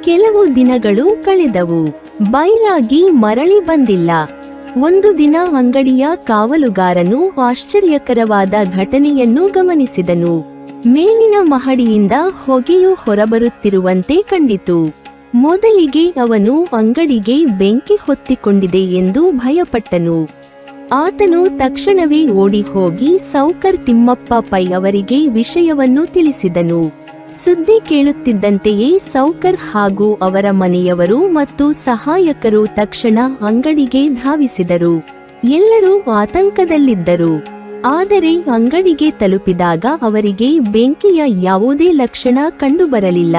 ಕೆಲವು ದಿನಗಳು ಕಳೆದವು. ಬೈರಾಗಿ ಮರಳಿ ಬಂದಿಲ್ಲ. ಒಂದು ದಿನ ಅಂಗಡಿಯ ಕಾವಲುಗಾರನು ಆಶ್ಚರ್ಯಕರವಾದ ಘಟನೆಯನ್ನು ಗಮನಿಸಿದನು. ಮೇಲಿನ ಮಹಡಿಯಿಂದ ಹೊಗೆಯು ಹೊರಬರುತ್ತಿರುವಂತೆ ಕಂಡಿತು. ಮೊದಲಿಗೆ ಅವನು ಅಂಗಡಿಗೆ ಬೆಂಕಿ ಹೊತ್ತಿಕೊಂಡಿದೆ ಎಂದು ಭಯಪಟ್ಟನು. ಆತನು ತಕ್ಷಣವೇ ಓಡಿ ಹೋಗಿ ಸೌಕರ್ ತಿಮ್ಮಪ್ಪ ಪೈ ಅವರಿಗೆ ವಿಷಯವನ್ನು ತಿಳಿಸಿದನು. ಸುದ್ದಿ ಕೇಳುತ್ತಿದ್ದಂತೆಯೇ ಸೌಕರ್ ಹಾಗೂ ಅವರ ಮನೆಯವರು ಮತ್ತು ಸಹಾಯಕರು ತಕ್ಷಣ ಅಂಗಡಿಗೆ ಧಾವಿಸಿದರು. ಎಲ್ಲರೂ ಆತಂಕದಲ್ಲಿದ್ದರು. ಆದರೆ ಅಂಗಡಿಗೆ ತಲುಪಿದಾಗ ಅವರಿಗೆ ಬೆಂಕಿಯ ಯಾವುದೇ ಲಕ್ಷಣ ಕಂಡುಬರಲಿಲ್ಲ.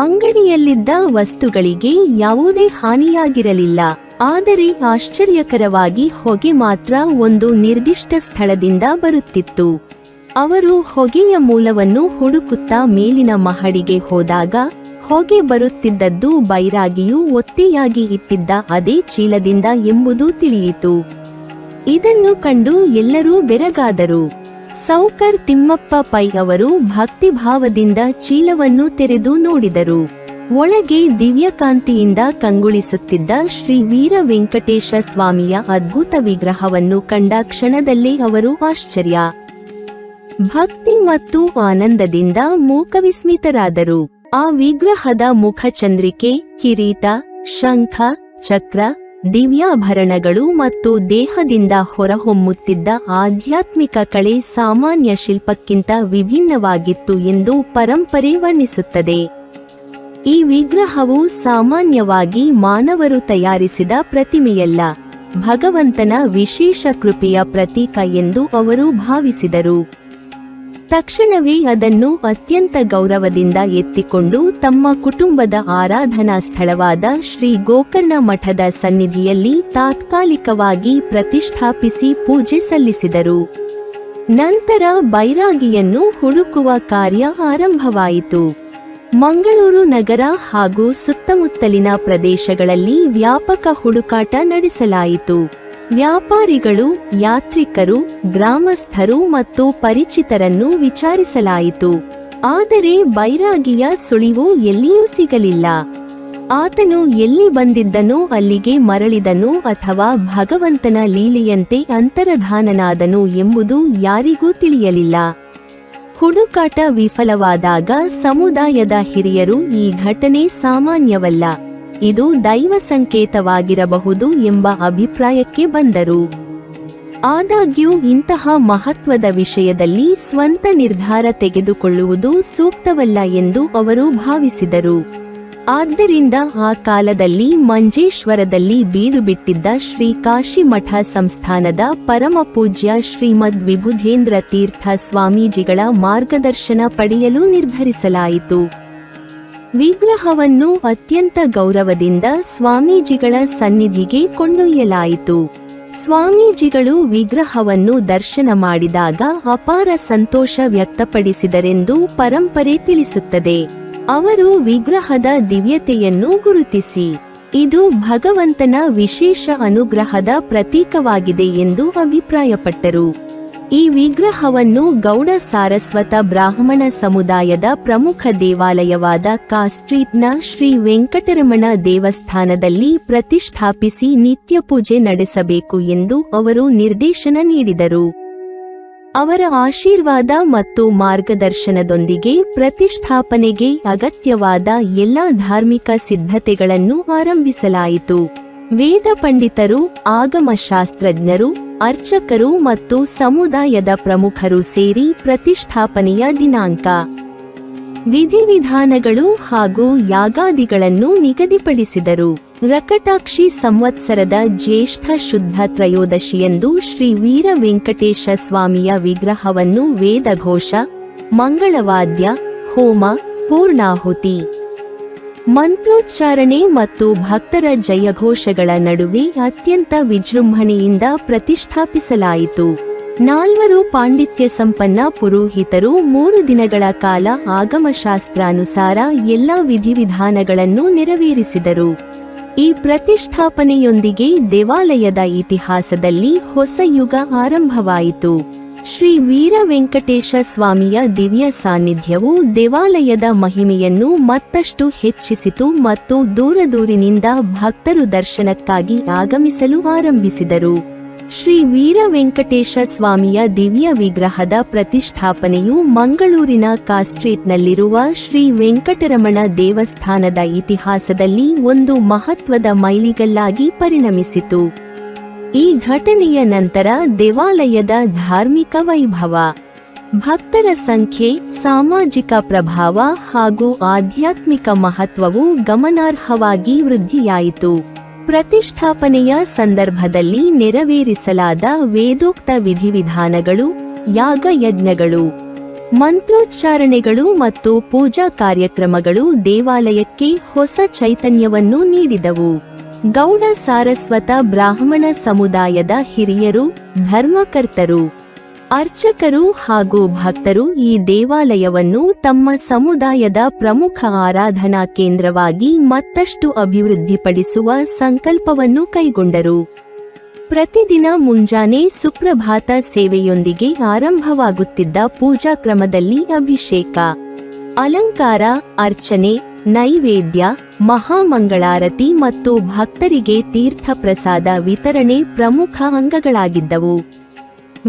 ಅಂಗಡಿಯಲ್ಲಿದ್ದ ವಸ್ತುಗಳಿಗೆ ಯಾವುದೇ ಹಾನಿಯಾಗಿರಲಿಲ್ಲ. ಆದರೆ ಆಶ್ಚರ್ಯಕರವಾಗಿ ಹೊಗೆ ಮಾತ್ರ ಒಂದು ನಿರ್ದಿಷ್ಟ ಸ್ಥಳದಿಂದ ಬರುತ್ತಿತ್ತು. ಅವರು ಹೊಗೆಯ ಮೂಲವನ್ನು ಹುಡುಕುತ್ತಾ ಮೇಲಿನ ಮಹಡಿಗೆ ಹೋದಾಗ ಹೊಗೆ ಬರುತ್ತಿದ್ದದ್ದು ಬೈರಾಗಿಯು ಒತ್ತೆಯಾಗಿ ಇಟ್ಟಿದ್ದ ಅದೇ ಚೀಲದಿಂದ ಎಂಬುದು ತಿಳಿಯಿತು. ಇದನ್ನು ಕಂಡು ಎಲ್ಲರೂ ಬೆರಗಾದರು. ಸೌಕರ್ ತಿಮ್ಮಪ್ಪ ಪೈ ಅವರು ಭಕ್ತಿಭಾವದಿಂದ ಚೀಲವನ್ನು ತೆರೆದು ನೋಡಿದರು. ಒಳಗೆ ದಿವ್ಯಕಾಂತಿಯಿಂದ ಕಂಗೊಳಿಸುತ್ತಿದ್ದ ಶ್ರೀ ವೀರ ವೆಂಕಟೇಶ ಸ್ವಾಮಿಯ ಅದ್ಭುತ ವಿಗ್ರಹವನ್ನು ಕಂಡ ಕ್ಷಣದಲ್ಲೇ ಅವರು ಆಶ್ಚರ್ಯ, ಭಕ್ತಿ ಮತ್ತು ಆನಂದದಿಂದ ಮೂಕವಿಸ್ಮಿತರಾದರು. ಆ ವಿಗ್ರಹದ ಮುಖಚಂದ್ರಿಕೆ, ಕಿರೀಟ, ಶಂಖ, ಚಕ್ರ, ದಿವ್ಯಾಭರಣಗಳು ಮತ್ತು ದೇಹದಿಂದ ಹೊರಹೊಮ್ಮುತ್ತಿದ್ದ ಆಧ್ಯಾತ್ಮಿಕ ಕಳೆ ಸಾಮಾನ್ಯ ಶಿಲ್ಪಕ್ಕಿಂತ ವಿಭಿನ್ನವಾಗಿತ್ತು ಎಂದು ಪರಂಪರೆ ವರ್ಣಿಸುತ್ತದೆ. ಈ ವಿಗ್ರಹವು ಸಾಮಾನ್ಯವಾಗಿ ಮಾನವರು ತಯಾರಿಸಿದ ಪ್ರತಿಮೆಯಲ್ಲ, ಭಗವಂತನ ವಿಶೇಷ ಕೃಪೆಯ ಪ್ರತೀಕ ಎಂದು ಅವರು ಭಾವಿಸಿದರು. ತಕ್ಷಣವೇ ಅದನ್ನು ಅತ್ಯಂತ ಗೌರವದಿಂದ ಎತ್ತಿಕೊಂಡು ತಮ್ಮ ಕುಟುಂಬದ ಆರಾಧನಾ ಸ್ಥಳವಾದ ಶ್ರೀ ಗೋಕರ್ಣ ಮಠದ ಸನ್ನಿಧಿಯಲ್ಲಿ ತಾತ್ಕಾಲಿಕವಾಗಿ ಪ್ರತಿಷ್ಠಾಪಿಸಿ ಪೂಜೆ ಸಲ್ಲಿಸಿದರು. ನಂತರ ಬೈರಾಗಿಯನ್ನು ಹುಡುಕುವ ಕಾರ್ಯ ಆರಂಭವಾಯಿತು. ಮಂಗಳೂರು ನಗರ ಹಾಗೂ ಸುತ್ತಮುತ್ತಲಿನ ಪ್ರದೇಶಗಳಲ್ಲಿ ವ್ಯಾಪಕ ಹುಡುಕಾಟ ನಡೆಸಲಾಯಿತು. ವ್ಯಾಪಾರಿಗಳು, ಯಾತ್ರಿಕರು, ಗ್ರಾಮಸ್ಥರು ಮತ್ತು ಪರಿಚಿತರನ್ನು ವಿಚಾರಿಸಲಾಯಿತು. ಆದರೆ ಬೈರಾಗಿಯ ಸುಳಿವು ಎಲ್ಲಿಯೂ ಸಿಗಲಿಲ್ಲ. ಆತನು ಎಲ್ಲಿ ಬಂದಿದ್ದನೋ ಅಲ್ಲಿಗೆ ಮರಳಿದನೋ ಅಥವಾ ಭಗವಂತನ ಲೀಲೆಯಂತೆ ಅಂತರ್ಧಾನನಾದನೋ ಎಂಬುದು ಯಾರಿಗೂ ತಿಳಿಯಲಿಲ್ಲ. ಹುಡುಕಾಟ ವಿಫಲವಾದಾಗ ಸಮುದಾಯದ ಹಿರಿಯರು ಈ ಘಟನೆ ಸಾಮಾನ್ಯವಲ್ಲ, ಇದು ದೈವ ಸಂಕೇತವಾಗಿರಬಹುದು ಎಂಬ ಅಭಿಪ್ರಾಯಕ್ಕೆ ಬಂದರು. ಆದಾಗ್ಯೂ ಇಂತಹ ಮಹತ್ವದ ವಿಷಯದಲ್ಲಿ ಸ್ವಂತ ನಿರ್ಧಾರ ತೆಗೆದುಕೊಳ್ಳುವುದು ಸೂಕ್ತವಲ್ಲ ಎಂದು ಅವರು ಭಾವಿಸಿದರು. ಆದ್ದರಿಂದ ಆ ಕಾಲದಲ್ಲಿ ಮಂಜೇಶ್ವರದಲ್ಲಿ ಬೀಡುಬಿಟ್ಟಿದ್ದ ಶ್ರೀ ಕಾಶಿ ಮಠ ಸಂಸ್ಥಾನದ ಪರಮಪೂಜ್ಯ ಶ್ರೀಮದ್ ವಿಬುಧೇಂದ್ರ ತೀರ್ಥ ಸ್ವಾಮೀಜಿಗಳ ಮಾರ್ಗದರ್ಶನ ಪಡೆಯಲು ನಿರ್ಧರಿಸಲಾಯಿತು. ವಿಗ್ರಹವನ್ನು ಅತ್ಯಂತ ಗೌರವದಿಂದ ಸ್ವಾಮೀಜಿಗಳ ಸನ್ನಿಧಿಗೆ ಕೊಂಡೊಯ್ಯಲಾಯಿತು. ಸ್ವಾಮೀಜಿಗಳು ವಿಗ್ರಹವನ್ನು ದರ್ಶನ ಮಾಡಿದಾಗ ಅಪಾರ ಸಂತೋಷ ವ್ಯಕ್ತಪಡಿಸಿದರೆಂದು ಪರಂಪರೆ ತಿಳಿಸುತ್ತದೆ. ಅವರು ವಿಗ್ರಹದ ದಿವ್ಯತೆಯನ್ನು ಗುರುತಿಸಿ, ಇದು ಭಗವಂತನ ವಿಶೇಷ ಅನುಗ್ರಹದ ಪ್ರತೀಕವಾಗಿದೆ ಎಂದು ಅಭಿಪ್ರಾಯಪಟ್ಟರು. ಈ ವಿಗ್ರಹವನ್ನು ಗೌಡ ಸಾರಸ್ವತ ಬ್ರಾಹ್ಮಣ ಸಮುದಾಯದ ಪ್ರಮುಖ ದೇವಾಲಯವಾದ ಕಾಸ್ಟ್ರೀಟ್ನ ಶ್ರೀ ವೆಂಕಟರಮಣ ದೇವಸ್ಥಾನದಲ್ಲಿ ಪ್ರತಿಷ್ಠಾಪಿಸಿ ನಿತ್ಯ ಪೂಜೆ ನಡೆಸಬೇಕು ಎಂದು ಅವರು ನಿರ್ದೇಶನ ನೀಡಿದರು. ಅವರ ಆಶೀರ್ವಾದ ಮತ್ತು ಮಾರ್ಗದರ್ಶನದೊಂದಿಗೆ ಪ್ರತಿಷ್ಠಾಪನೆಗೆ ಅಗತ್ಯವಾದ ಎಲ್ಲ ಧಾರ್ಮಿಕ ಸಿದ್ಧತೆಗಳನ್ನು ಆರಂಭಿಸಲಾಯಿತು. ವೇದ ಪಂಡಿತರು, ಆಗಮಶಾಸ್ತ್ರಜ್ಞರು, ಅರ್ಚಕರು ಮತ್ತು ಸಮುದಾಯದ ಪ್ರಮುಖರು ಸೇರಿ ಪ್ರತಿಷ್ಠಾಪನೆಯ ದಿನಾಂಕ, ವಿಧಿವಿಧಾನಗಳು ಹಾಗೂ ಯಾಗಾದಿಗಳನ್ನು ನಿಗದಿಪಡಿಸಿದರು. ರಕಟಾಕ್ಷಿ ಸಂವತ್ಸರದ ಜ್ಯೇಷ್ಠ ಶುದ್ಧ ತ್ರಯೋದಶಿಯಂದು ಶ್ರೀ ವೀರ ವೆಂಕಟೇಶ ಸ್ವಾಮಿಯ ವಿಗ್ರಹವನ್ನು ವೇದಘೋಷ, ಮಂಗಳವಾದ್ಯ, ಹೋಮ, ಪೂರ್ಣಾಹುತಿ, ಮಂತ್ರೋಚ್ಚಾರಣೆ ಮತ್ತು ಭಕ್ತರ ಜಯಘೋಷಗಳ ನಡುವೆ ಅತ್ಯಂತ ವಿಜೃಂಭಣೆಯಿಂದ ಪ್ರತಿಷ್ಠಾಪಿಸಲಾಯಿತು. 4 ಪಾಂಡಿತ್ಯ ಸಂಪನ್ನ ಪುರೋಹಿತರು 3 ದಿನಗಳ ಕಾಲ ಆಗಮಶಾಸ್ತ್ರಾನುಸಾರ ಎಲ್ಲ ವಿಧಿವಿಧಾನಗಳನ್ನು ನೆರವೇರಿಸಿದರು. ಈ ಪ್ರತಿಷ್ಠಾಪನೆಯೊಂದಿಗೆ ದೇವಾಲಯದ ಇತಿಹಾಸದಲ್ಲಿ ಹೊಸ ಯುಗ ಆರಂಭವಾಯಿತು. ಶ್ರೀ ವೀರ ವೆಂಕಟೇಶ ಸ್ವಾಮಿಯ ದಿವ್ಯ ಸಾನ್ನಿಧ್ಯವು ದೇವಾಲಯದ ಮಹಿಮೆಯನ್ನು ಮತ್ತಷ್ಟು ಹೆಚ್ಚಿಸಿತು ಮತ್ತು ದೂರದೂರಿನಿಂದ ಭಕ್ತರು ದರ್ಶನಕ್ಕಾಗಿ ಆಗಮಿಸಲು ಆರಂಭಿಸಿದರು. ಶ್ರೀ ವೀರ ವೆಂಕಟೇಶ ಸ್ವಾಮಿಯ ದಿವ್ಯ ವಿಗ್ರಹದ ಪ್ರತಿಷ್ಠಾಪನೆಯು ಮಂಗಳೂರಿನ ಕಾಸ್ಟ್ರೀಟ್ನಲ್ಲಿರುವ ಶ್ರೀ ವೆಂಕಟರಮಣ ದೇವಸ್ಥಾನದ ಇತಿಹಾಸದಲ್ಲಿ ಒಂದು ಮಹತ್ವದ ಮೈಲಿಗಲ್ಲಾಗಿ ಪರಿಣಮಿಸಿತು. ಈ ಘಟನೆಯ ನಂತರ ದೇವಾಲಯದ ಧಾರ್ಮಿಕ ವೈಭವ, ಭಕ್ತರ ಸಂಖ್ಯೆ, ಸಾಮಾಜಿಕ ಪ್ರಭಾವ ಹಾಗೂ ಆಧ್ಯಾತ್ಮಿಕ ಮಹತ್ವವು ಗಮನಾರ್ಹವಾಗಿ ವೃದ್ಧಿಯಾಯಿತು. ಪ್ರತಿಷ್ಠಾಪನೆಯ ಸಂದರ್ಭದಲ್ಲಿ ನೆರವೇರಿಸಲಾದ ವೇದೋಕ್ತ ವಿಧಿವಿಧಾನಗಳು, ಯಾಗಯಜ್ಞಗಳು, ಮಂತ್ರೋಚ್ಚಾರಣೆಗಳು ಮತ್ತು ಪೂಜಾ ಕಾರ್ಯಕ್ರಮಗಳು ದೇವಾಲಯಕ್ಕೆ ಹೊಸ ಚೈತನ್ಯವನ್ನು ನೀಡಿದವು. ಗೌಡ ಸಾರಸ್ವತ ಬ್ರಾಹ್ಮಣ ಸಮುದಾಯದ ಹಿರಿಯರು, ಧರ್ಮಕರ್ತರು, ಅರ್ಚಕರು ಹಾಗೂ ಭಕ್ತರು ಈ ದೇವಾಲಯವನ್ನು ತಮ್ಮ ಸಮುದಾಯದ ಪ್ರಮುಖ ಆರಾಧನಾ ಕೇಂದ್ರವಾಗಿ ಮತ್ತಷ್ಟು ಅಭಿವೃದ್ಧಿಪಡಿಸುವ ಸಂಕಲ್ಪವನ್ನು ಕೈಗೊಂಡರು. ಪ್ರತಿದಿನ ಮುಂಜಾನೆ ಸುಪ್ರಭಾತ ಸೇವೆಯೊಂದಿಗೆ ಆರಂಭವಾಗುತ್ತಿದ್ದ ಪೂಜಾ ಕ್ರಮದಲ್ಲಿ ಅಭಿಷೇಕ, ಅಲಂಕಾರ, ಅರ್ಚನೆ, ನೈವೇದ್ಯ, ಮಹಾಮಂಗಳಾರತಿ ಮತ್ತು ಭಕ್ತರಿಗೆ ತೀರ್ಥ ಪ್ರಸಾದ ವಿತರಣೆ ಪ್ರಮುಖ ಅಂಗಗಳಾಗಿದ್ದವು.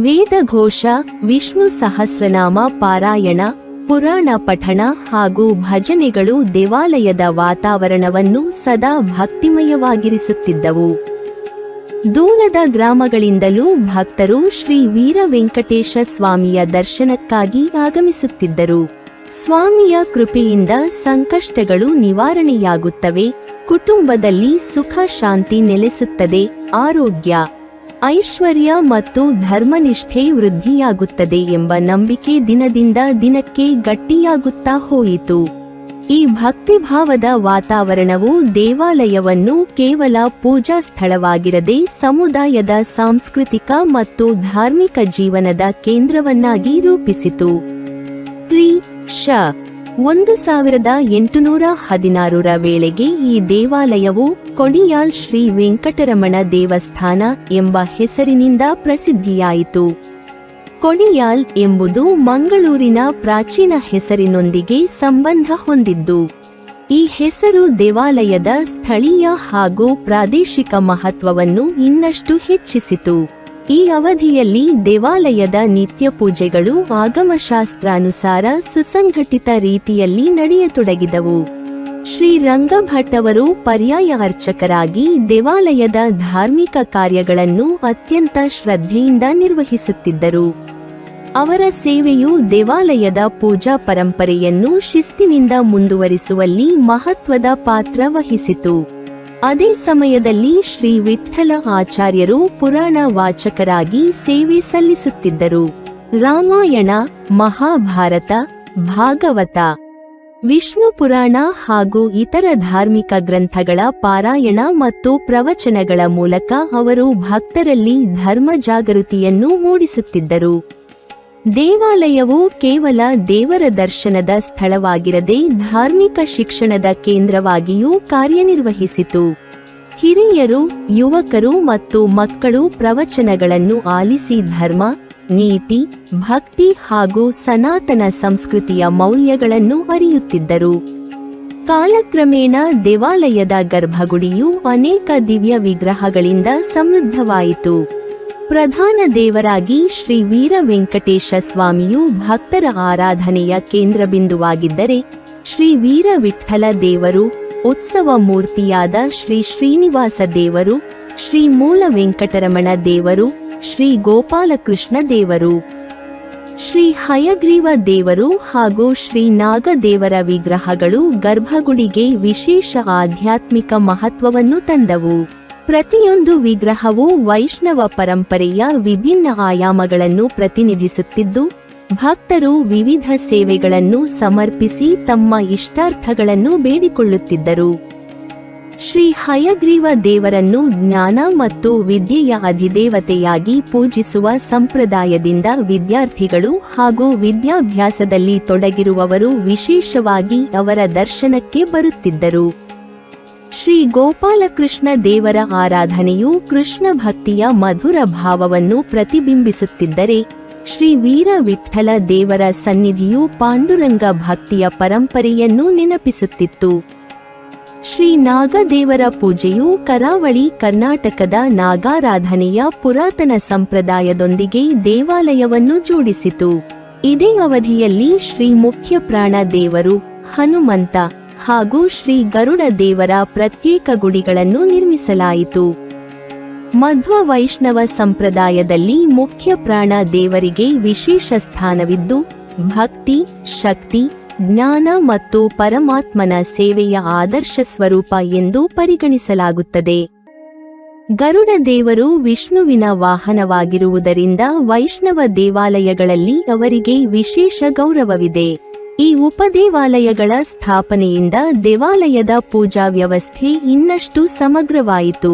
ವೇದಘೋಷ, ವಿಷ್ಣು ಸಹಸ್ರನಾಮ ಪಾರಾಯಣ, ಪುರಾಣ ಪಠಣ ಹಾಗೂ ಭಜನೆಗಳು ದೇವಾಲಯದ ವಾತಾವರಣವನ್ನು ಸದಾ ಭಕ್ತಿಮಯವಾಗಿರಿಸುತ್ತಿದ್ದವು. ದೂರದ ಗ್ರಾಮಗಳಿಂದಲೂ ಭಕ್ತರು ಶ್ರೀ ವೀರ ವೆಂಕಟೇಶ ಸ್ವಾಮಿಯ ದರ್ಶನಕ್ಕಾಗಿ ಆಗಮಿಸುತ್ತಿದ್ದರು. ಸ್ವಾಮಿಯ ಕೃಪೆಯಿಂದ ಸಂಕಷ್ಟಗಳು ನಿವಾರಣೆಯಾಗುತ್ತವೆ, ಕುಟುಂಬದಲ್ಲಿ ಸುಖ ಶಾಂತಿ ನೆಲೆಸುತ್ತದೆ, ಆರೋಗ್ಯ, ಐಶ್ವರ್ಯ ಮತ್ತು ಧರ್ಮನಿಷ್ಠೆ ವೃದ್ಧಿಯಾಗುತ್ತದೆ ಎಂಬ ನಂಬಿಕೆ ದಿನದಿಂದ ದಿನಕ್ಕೆ ಗಟ್ಟಿಯಾಗುತ್ತಾ ಹೋಯಿತು. ಈ ಭಕ್ತಿಭಾವದ ವಾತಾವರಣವು ದೇವಾಲಯವನ್ನು ಕೇವಲ ಪೂಜಾ ಸ್ಥಳವಾಗಿರದೆ ಸಮುದಾಯದ ಸಾಂಸ್ಕೃತಿಕ ಮತ್ತು ಧಾರ್ಮಿಕ ಜೀವನದ ಕೇಂದ್ರವನ್ನಾಗಿ ರೂಪಿಸಿತು. ಕ್ರಿ. ಶ. 1816ರ ವೇಳೆಗೆ ಈ ದೇವಾಲಯವು ಕೊಡಿಯಾಲ್ ಶ್ರೀ ವೆಂಕಟರಮಣ ದೇವಸ್ಥಾನ ಎಂಬ ಹೆಸರಿನಿಂದ ಪ್ರಸಿದ್ಧಿಯಾಯಿತು. ಕೊಡಿಯಾಲ್ ಎಂಬುದು ಮಂಗಳೂರಿನ ಪ್ರಾಚೀನ ಹೆಸರಿನೊಂದಿಗೆ ಸಂಬಂಧ ಹೊಂದಿದ್ದು, ಈ ಹೆಸರು ದೇವಾಲಯದ ಸ್ಥಳೀಯ ಹಾಗೂ ಪ್ರಾದೇಶಿಕ ಮಹತ್ವವನ್ನು ಇನ್ನಷ್ಟು ಹೆಚ್ಚಿಸಿತು. ಈ ಅವಧಿಯಲ್ಲಿ ದೇವಾಲಯದ ನಿತ್ಯ ಪೂಜೆಗಳು ಆಗಮಶಾಸ್ತ್ರಾನುಸಾರ ಸುಸಂಘಟಿತ ರೀತಿಯಲ್ಲಿ ನಡೆಯತೊಡಗಿದವು. ಶ್ರೀ ರಂಗಭಟ್ ಅವರು ಪರ್ಯಾಯ ಅರ್ಚಕರಾಗಿ ದೇವಾಲಯದ ಧಾರ್ಮಿಕ ಕಾರ್ಯಗಳನ್ನು ಅತ್ಯಂತ ಶ್ರದ್ಧೆಯಿಂದ ನಿರ್ವಹಿಸುತ್ತಿದ್ದರು. ಅವರ ಸೇವೆಯು ದೇವಾಲಯದ ಪೂಜಾ ಪರಂಪರೆಯನ್ನು ಶಿಸ್ತಿನಿಂದ ಮುಂದುವರಿಸುವಲ್ಲಿ ಮಹತ್ವದ ಪಾತ್ರ ವಹಿಸಿತು. ಅದೇ ಸಮಯದಲ್ಲಿ ಶ್ರೀ ವಿಠ್ಠಲ ಆಚಾರ್ಯರು ಪುರಾಣ ವಾಚಕರಾಗಿ ಸೇವೆ ಸಲ್ಲಿಸುತ್ತಿದ್ದರು. ರಾಮಾಯಣ, ಮಹಾಭಾರತ, ಭಾಗವತ, ವಿಷ್ಣು ಪುರಾಣ ಹಾಗೂ ಇತರ ಧಾರ್ಮಿಕ ಗ್ರಂಥಗಳ ಪಾರಾಯಣ ಮತ್ತು ಪ್ರವಚನಗಳ ಮೂಲಕ ಅವರು ಭಕ್ತರಲ್ಲಿ ಧರ್ಮ ಜಾಗೃತಿಯನ್ನು ಮೂಡಿಸುತ್ತಿದ್ದರು. ದೇವಾಲಯವು ಕೇವಲ ದೇವರ ದರ್ಶನದ ಸ್ಥಳವಾಗಿರದೆ ಧಾರ್ಮಿಕ ಶಿಕ್ಷಣದ ಕೇಂದ್ರವಾಗಿಯೂ ಕಾರ್ಯನಿರ್ವಹಿಸಿತು. ಹಿರಿಯರು, ಯುವಕರು ಮತ್ತು ಮಕ್ಕಳು ಪ್ರವಚನಗಳನ್ನು ಆಲಿಸಿ ಧರ್ಮ, ನೀತಿ, ಭಕ್ತಿ ಹಾಗೂ ಸನಾತನ ಸಂಸ್ಕೃತಿಯ ಮೌಲ್ಯಗಳನ್ನು ಅರಿಯುತ್ತಿದ್ದರು. ಕಾಲಕ್ರಮೇಣ ದೇವಾಲಯದ ಗರ್ಭಗುಡಿಯು ಅನೇಕ ದಿವ್ಯ ವಿಗ್ರಹಗಳಿಂದ ಸಮೃದ್ಧವಾಯಿತು. ಪ್ರಧಾನ ದೇವರಾಗಿ ಶ್ರೀ ವೀರ ವೆಂಕಟೇಶ ಸ್ವಾಮಿಯು ಭಕ್ತರ ಆರಾಧನೆಯ ಕೇಂದ್ರಬಿಂದುವಾಗಿದ್ದರೆ, ಶ್ರೀ ವೀರ ವಿಠ್ಠಲ ದೇವರು, ಉತ್ಸವ ಮೂರ್ತಿಯಾದ ಶ್ರೀ ಶ್ರೀನಿವಾಸ ದೇವರು, ಶ್ರೀ ಮೂಲ ವೆಂಕಟರಮಣ ದೇವರು, ಶ್ರೀ ಗೋಪಾಲಕೃಷ್ಣ ದೇವರು, ಶ್ರೀ ಹಯಗ್ರೀವ ದೇವರು ಹಾಗೂ ಶ್ರೀ ನಾಗದೇವರ ವಿಗ್ರಹಗಳು ಗರ್ಭಗುಡಿಗೆ ವಿಶೇಷ ಆಧ್ಯಾತ್ಮಿಕ ಮಹತ್ವವನ್ನು ತಂದವು. ಪ್ರತಿಯೊಂದು ವಿಗ್ರಹವು ವೈಷ್ಣವ ಪರಂಪರೆಯ ವಿಭಿನ್ನ ಆಯಾಮಗಳನ್ನು ಪ್ರತಿನಿಧಿಸುತ್ತಿದ್ದು, ಭಕ್ತರು ವಿವಿಧ ಸೇವೆಗಳನ್ನು ಸಮರ್ಪಿಸಿ ತಮ್ಮ ಇಷ್ಟಾರ್ಥಗಳನ್ನು ಬೇಡಿಕೊಳ್ಳುತ್ತಿದ್ದರು. ಶ್ರೀ ಹಯಗ್ರೀವ ದೇವರನ್ನು ಜ್ಞಾನ ಮತ್ತು ವಿದ್ಯೆಯ ಅಧಿದೇವತೆಯಾಗಿ ಪೂಜಿಸುವ ಸಂಪ್ರದಾಯದಿಂದ ವಿದ್ಯಾರ್ಥಿಗಳು ಹಾಗೂ ವಿದ್ಯಾಭ್ಯಾಸದಲ್ಲಿ ತೊಡಗಿರುವವರು ವಿಶೇಷವಾಗಿ ಅವರ ದರ್ಶನಕ್ಕೆ ಬರುತ್ತಿದ್ದರು. ಶ್ರೀ ಗೋಪಾಲಕೃಷ್ಣ ದೇವರ ಆರಾಧನೆಯು ಕೃಷ್ಣ ಭಕ್ತಿಯ ಮಧುರ ಭಾವವನ್ನು ಪ್ರತಿಬಿಂಬಿಸುತ್ತಿದ್ದರೆ, ಶ್ರೀ ವೀರ ವಿಠ್ಠಲ ದೇವರ ಸನ್ನಿಧಿಯು ಪಾಂಡುರಂಗ ಭಕ್ತಿಯ ಪರಂಪರೆಯನ್ನು ನೆನಪಿಸುತ್ತಿತ್ತು. ಶ್ರೀ ನಾಗದೇವರ ಪೂಜೆಯು ಕರಾವಳಿ ಕರ್ನಾಟಕದ ನಾಗಾರಾಧನೆಯ ಪುರಾತನ ಸಂಪ್ರದಾಯದೊಂದಿಗೆ ದೇವಾಲಯವನ್ನು ಜೋಡಿಸಿತು. ಇದೇ ಅವಧಿಯಲ್ಲಿ ಶ್ರೀ ಮುಖ್ಯ ಪ್ರಾಣ ದೇವರು, ಹನುಮಂತ ಹಾಗೂ ಶ್ರೀ ಗರುಡ ದೇವರ ಪ್ರತ್ಯೇಕ ಗುಡಿಗಳನ್ನು ನಿರ್ಮಿಸಲಾಯಿತು. ಮಧ್ವ ವೈಷ್ಣವ ಸಂಪ್ರದಾಯದಲ್ಲಿ ಮುಖ್ಯ ಪ್ರಾಣ ದೇವರಿಗೆ ವಿಶೇಷ ಸ್ಥಾನವಿದ್ದು, ಭಕ್ತಿ, ಶಕ್ತಿ, ಜ್ಞಾನ ಮತ್ತು ಪರಮಾತ್ಮನ ಸೇವೆಯ ಆದರ್ಶ ಸ್ವರೂಪ ಎಂದು ಪರಿಗಣಿಸಲಾಗುತ್ತದೆ. ಗರುಡ ದೇವರು ವಿಷ್ಣುವಿನ ವಾಹನವಾಗಿರುವುದರಿಂದ ವೈಷ್ಣವ ದೇವಾಲಯಗಳಲ್ಲಿ ಅವರಿಗೆ ವಿಶೇಷ ಗೌರವವಿದೆ. ಈ ಉಪದೇವಾಲಯಗಳ ಸ್ಥಾಪನೆಯಿಂದ ದೇವಾಲಯದ ಪೂಜಾ ವ್ಯವಸ್ಥೆ ಇನ್ನಷ್ಟು ಸಮಗ್ರವಾಯಿತು.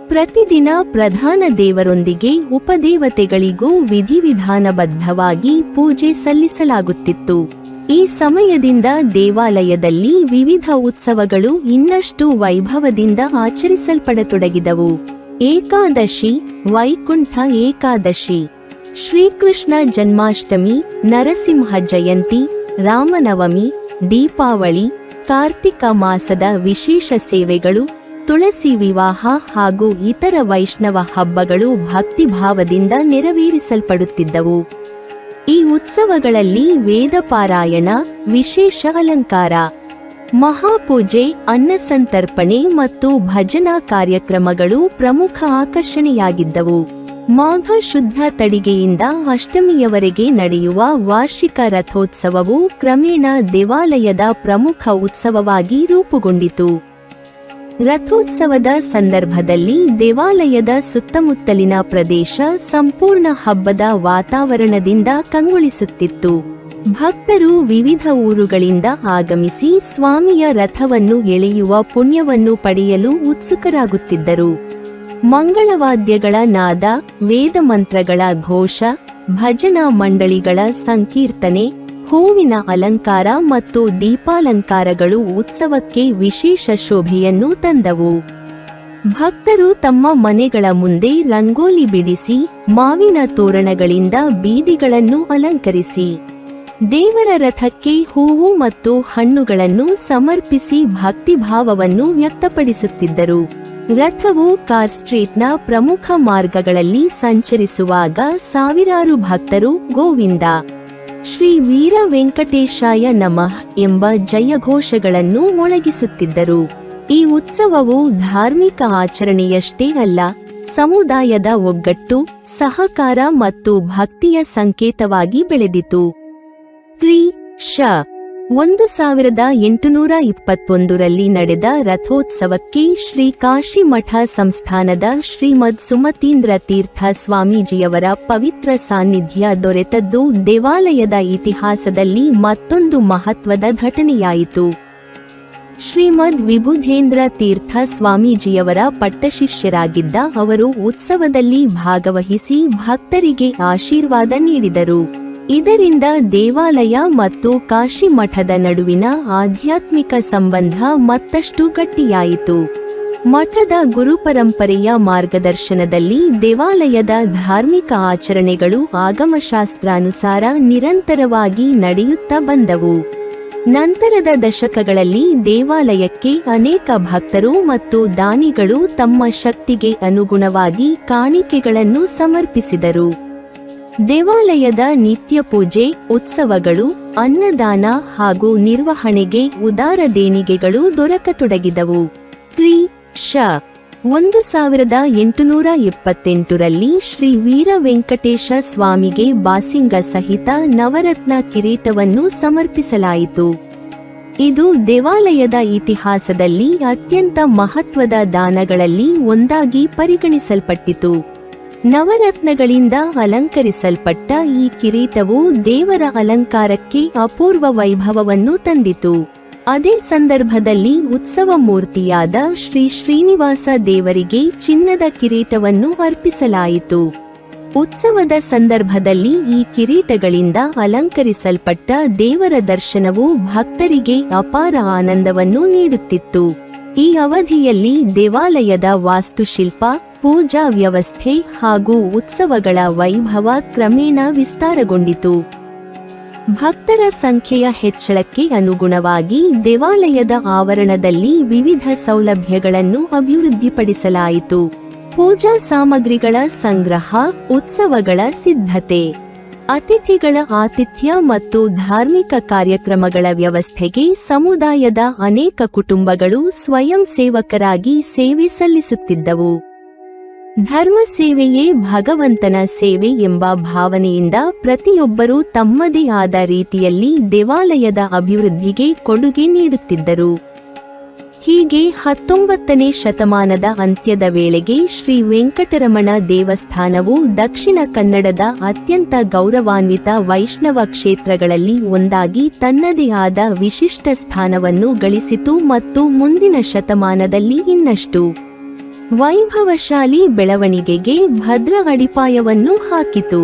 ಪ್ರತಿದಿನ ಪ್ರಧಾನ ದೇವರೊಂದಿಗೆ ಉಪದೇವತೆಗಳಿಗೂ ವಿಧಿವಿಧಾನಬದ್ಧವಾಗಿ ಪೂಜೆ ಸಲ್ಲಿಸಲಾಗುತ್ತಿತ್ತು. ಈ ಸಮಯದಿಂದ ದೇವಾಲಯದಲ್ಲಿ ವಿವಿಧ ಉತ್ಸವಗಳು ಇನ್ನಷ್ಟು ವೈಭವದಿಂದ ಆಚರಿಸಲ್ಪಡತೊಡಗಿದವು. ಏಕಾದಶಿ, ವೈಕುಂಠ ಏಕಾದಶಿ, ಶ್ರೀಕೃಷ್ಣ ಜನ್ಮಾಷ್ಟಮಿ, ನರಸಿಂಹ ಜಯಂತಿ, ರಾಮನವಮಿ, ದೀಪಾವಳಿ, ಕಾರ್ತಿಕ ಮಾಸದ ವಿಶೇಷ ಸೇವೆಗಳು, ತುಳಸಿ ವಿವಾಹ ಹಾಗೂ ಇತರ ವೈಷ್ಣವ ಹಬ್ಬಗಳು ಭಕ್ತಿಭಾವದಿಂದ ನೆರವೇರಿಸಲ್ಪಡುತ್ತಿದ್ದವು. ಈ ಉತ್ಸವಗಳಲ್ಲಿ ವೇದ ಪಾರಾಯಣ, ವಿಶೇಷ ಅಲಂಕಾರ, ಮಹಾಪೂಜೆ, ಅನ್ನಸಂತರ್ಪಣೆ ಮತ್ತು ಭಜನಾ ಕಾರ್ಯಕ್ರಮಗಳು ಪ್ರಮುಖ ಆಕರ್ಷಣೆಯಾಗಿದ್ದವು. ಮಾಘ ಶುದ್ಧ ತಡಿಗೆಯಿಂದ ಅಷ್ಟಮಿಯವರೆಗೆ ನಡೆಯುವ ವಾರ್ಷಿಕ ರಥೋತ್ಸವವು ಕ್ರಮೇಣ ದೇವಾಲಯದ ಪ್ರಮುಖ ಉತ್ಸವವಾಗಿ ರೂಪುಗೊಂಡಿತು. ರಥೋತ್ಸವದ ಸಂದರ್ಭದಲ್ಲಿ ದೇವಾಲಯದ ಸುತ್ತಮುತ್ತಲಿನ ಪ್ರದೇಶ ಸಂಪೂರ್ಣ ಹಬ್ಬದ ವಾತಾವರಣದಿಂದ ಕಂಗೊಳಿಸುತ್ತಿತ್ತು. ಭಕ್ತರು ವಿವಿಧ ಊರುಗಳಿಂದ ಆಗಮಿಸಿ ಸ್ವಾಮಿಯ ರಥವನ್ನು ಎಳೆಯುವ ಪುಣ್ಯವನ್ನು ಪಡೆಯಲು ಉತ್ಸುಕರಾಗುತ್ತಿದ್ದರು. ಮಂಗಳವಾದ್ಯಗಳ ನಾದ, ವೇದಮಂತ್ರಗಳ ಘೋಷ, ಭಜನಾ ಮಂಡಳಿಗಳ ಸಂಕೀರ್ತನೆ, ಹೂವಿನ ಅಲಂಕಾರ ಮತ್ತು ದೀಪಾಲಂಕಾರಗಳು ಉತ್ಸವಕ್ಕೆ ವಿಶೇಷ ಶೋಭೆಯನ್ನು ತಂದವು. ಭಕ್ತರು ತಮ್ಮ ಮನೆಗಳ ಮುಂದೆ ರಂಗೋಲಿ ಬಿಡಿಸಿ, ಮಾವಿನ ತೋರಣಗಳಿಂದ ಬೀದಿಗಳನ್ನು ಅಲಂಕರಿಸಿ, ದೇವರ ರಥಕ್ಕೆ ಹೂವು ಮತ್ತು ಹಣ್ಣುಗಳನ್ನು ಸಮರ್ಪಿಸಿ ಭಕ್ತಿಭಾವವನ್ನು ವ್ಯಕ್ತಪಡಿಸುತ್ತಿದ್ದರು. ರಥವು ಕಾರ್ ಸ್ಟ್ರೀಟ್ನ ಪ್ರಮುಖ ಮಾರ್ಗಗಳಲ್ಲಿ ಸಂಚರಿಸುವಾಗ ಸಾವಿರಾರು ಭಕ್ತರು ಗೋವಿಂದ, ಶ್ರೀ ವೀರ ವೆಂಕಟೇಶಾಯ ನಮಃ ಎಂಬ ಜಯಘೋಷಗಳನ್ನು ಮೊಳಗಿಸುತ್ತಿದ್ದರು. ಈ ಉತ್ಸವವು ಧಾರ್ಮಿಕ ಆಚರಣೆಯಷ್ಟೇ ಅಲ್ಲ, ಸಮುದಾಯದ ಒಗ್ಗಟ್ಟು, ಸಹಕಾರ ಮತ್ತು ಭಕ್ತಿಯ ಸಂಕೇತವಾಗಿ ಬೆಳೆದಿತು. ಕ್ರಿ.ಶ. 1821ರಲ್ಲಿ ನಡೆದ ರಥೋತ್ಸವಕ್ಕೆ ಶ್ರೀ ಕಾಶಿ ಮಠ ಸಂಸ್ಥಾನದ ಶ್ರೀಮದ್ ಸುಮತೀಂದ್ರ ತೀರ್ಥ ಸ್ವಾಮೀಜಿಯವರ ಪವಿತ್ರ ಸಾನ್ನಿಧ್ಯ ದೊರೆತದ್ದು ದೇವಾಲಯದ ಇತಿಹಾಸದಲ್ಲಿ ಮತ್ತೊಂದು ಮಹತ್ವದ ಘಟನೆಯಾಯಿತು. ಶ್ರೀಮದ್ ವಿಬುಧೇಂದ್ರ ತೀರ್ಥ ಸ್ವಾಮೀಜಿಯವರ ಪಟ್ಟಶಿಷ್ಯರಾಗಿದ್ದ ಅವರು ಉತ್ಸವದಲ್ಲಿ ಭಾಗವಹಿಸಿ ಭಕ್ತರಿಗೆ ಆಶೀರ್ವಾದ ನೀಡಿದರು. ಇದರಿಂದ ದೇವಾಲಯ ಮತ್ತು ಕಾಶಿ ಮಠದ ನಡುವಿನ ಆಧ್ಯಾತ್ಮಿಕ ಸಂಬಂಧ ಮತ್ತಷ್ಟು ಗಟ್ಟಿಯಾಯಿತು. ಮಠದ ಗುರುಪರಂಪರೆಯ ಮಾರ್ಗದರ್ಶನದಲ್ಲಿ ದೇವಾಲಯದ ಧಾರ್ಮಿಕ ಆಚರಣೆಗಳು ಆಗಮಶಾಸ್ತ್ರಾನುಸಾರ ನಿರಂತರವಾಗಿ ನಡೆಯುತ್ತಾ ಬಂದವು. ನಂತರದ ದಶಕಗಳಲ್ಲಿ ದೇವಾಲಯಕ್ಕೆ ಅನೇಕ ಭಕ್ತರು ಮತ್ತು ದಾನಿಗಳು ತಮ್ಮ ಶಕ್ತಿಗೆ ಅನುಗುಣವಾಗಿ ಕಾಣಿಕೆಗಳನ್ನು ಸಮರ್ಪಿಸಿದರು. ದೇವಾಲಯದ ನಿತ್ಯ ಪೂಜೆ, ಉತ್ಸವಗಳು, ಅನ್ನದಾನ ಹಾಗೂ ನಿರ್ವಹಣೆಗೆ ಉದಾರ ದೇಣಿಗೆಗಳು ದೊರಕತೊಡಗಿದವು. ಕ್ರಿ.ಶ. 1878ರಲ್ಲಿ ಶ್ರೀ ವೀರ ವೆಂಕಟೇಶ ಸ್ವಾಮಿಗೆ ಬಾಸಿಂಗ ಸಹಿತ ನವರತ್ನ ಕಿರೀಟವನ್ನು ಸಮರ್ಪಿಸಲಾಯಿತು. ಇದು ದೇವಾಲಯದ ಇತಿಹಾಸದಲ್ಲಿ ಅತ್ಯಂತ ಮಹತ್ವದ ದಾನಗಳಲ್ಲಿ ಒಂದಾಗಿ ಪರಿಗಣಿಸಲ್ಪಟ್ಟಿತು. ನವರತ್ನಗಳಿಂದ ಅಲಂಕರಿಸಲ್ಪಟ್ಟ ಈ ಕಿರೀಟವು ದೇವರ ಅಲಂಕಾರಕ್ಕೆ ಅಪೂರ್ವ ವೈಭವವನ್ನು ತಂದಿತು. ಅದೇ ಸಂದರ್ಭದಲ್ಲಿ ಉತ್ಸವ ಮೂರ್ತಿಯಾದ ಶ್ರೀ ಶ್ರೀನಿವಾಸ ದೇವರಿಗೆ ಚಿನ್ನದ ಕಿರೀಟವನ್ನು ಅರ್ಪಿಸಲಾಯಿತು. ಉತ್ಸವದ ಸಂದರ್ಭದಲ್ಲಿ ಈ ಕಿರೀಟಗಳಿಂದ ಅಲಂಕರಿಸಲ್ಪಟ್ಟ ದೇವರ ದರ್ಶನವು ಭಕ್ತರಿಗೆ ಅಪಾರ ಆನಂದವನ್ನು ನೀಡುತ್ತಿತ್ತು. ಈ ಅವಧಿಯಲ್ಲಿ ದೇವಾಲಯದ ವಾಸ್ತುಶಿಲ್ಪ, ಪೂಜಾ ವ್ಯವಸ್ಥೆ ಹಾಗೂ ಉತ್ಸವಗಳ ವೈಭವ ಕ್ರಮೇಣ ವಿಸ್ತಾರಗೊಂಡಿತು. ಭಕ್ತರ ಸಂಖ್ಯೆಯ ಹೆಚ್ಚಳಕ್ಕೆ ಅನುಗುಣವಾಗಿ ದೇವಾಲಯದ ಆವರಣದಲ್ಲಿ ವಿವಿಧ ಸೌಲಭ್ಯಗಳನ್ನು ಅಭಿವೃದ್ಧಿಪಡಿಸಲಾಯಿತು. ಪೂಜಾ ಸಾಮಗ್ರಿಗಳ ಸಂಗ್ರಹ, ಉತ್ಸವಗಳ ಸಿದ್ಧತೆ, ಅತಿಥಿಗಳ ಆತಿಥ್ಯ ಮತ್ತು ಧಾರ್ಮಿಕ ಕಾರ್ಯಕ್ರಮಗಳ ವ್ಯವಸ್ಥೆಗೆ ಸಮುದಾಯದ ಅನೇಕ ಕುಟುಂಬಗಳು ಸ್ವಯಂ ಸೇವಕರಾಗಿ ಸೇವೆ ಸಲ್ಲಿಸುತ್ತಿದ್ದವು. ಧರ್ಮ ಸೇವೆಯೇ ಭಗವಂತನ ಸೇವೆ ಎಂಬ ಭಾವನೆಯಿಂದ ಪ್ರತಿಯೊಬ್ಬರೂ ತಮ್ಮದೇ ಆದ ರೀತಿಯಲ್ಲಿ ದೇವಾಲಯದ ಅಭಿವೃದ್ಧಿಗೆ ಕೊಡುಗೆ ನೀಡುತ್ತಿದ್ದರು. ಹೀಗೆ 19ನೇ ಶತಮಾನದ ಅಂತ್ಯದ ವೇಳೆಗೆ ಶ್ರೀ ವೆಂಕಟರಮಣ ದೇವಸ್ಥಾನವು ದಕ್ಷಿಣ ಕನ್ನಡದ ಅತ್ಯಂತ ಗೌರವಾನ್ವಿತ ವೈಷ್ಣವ ಕ್ಷೇತ್ರಗಳಲ್ಲಿ ಒಂದಾಗಿ ತನ್ನದೇ ಆದ ವಿಶಿಷ್ಟ ಸ್ಥಾನವನ್ನು ಗಳಿಸಿತು ಮತ್ತು ಮುಂದಿನ ಶತಮಾನದಲ್ಲಿ ಇನ್ನಷ್ಟು ವೈಭವಶಾಲಿ ಬೆಳವಣಿಗೆಗೆ ಭದ್ರ ಅಡಿಪಾಯವನ್ನು ಹಾಕಿತು.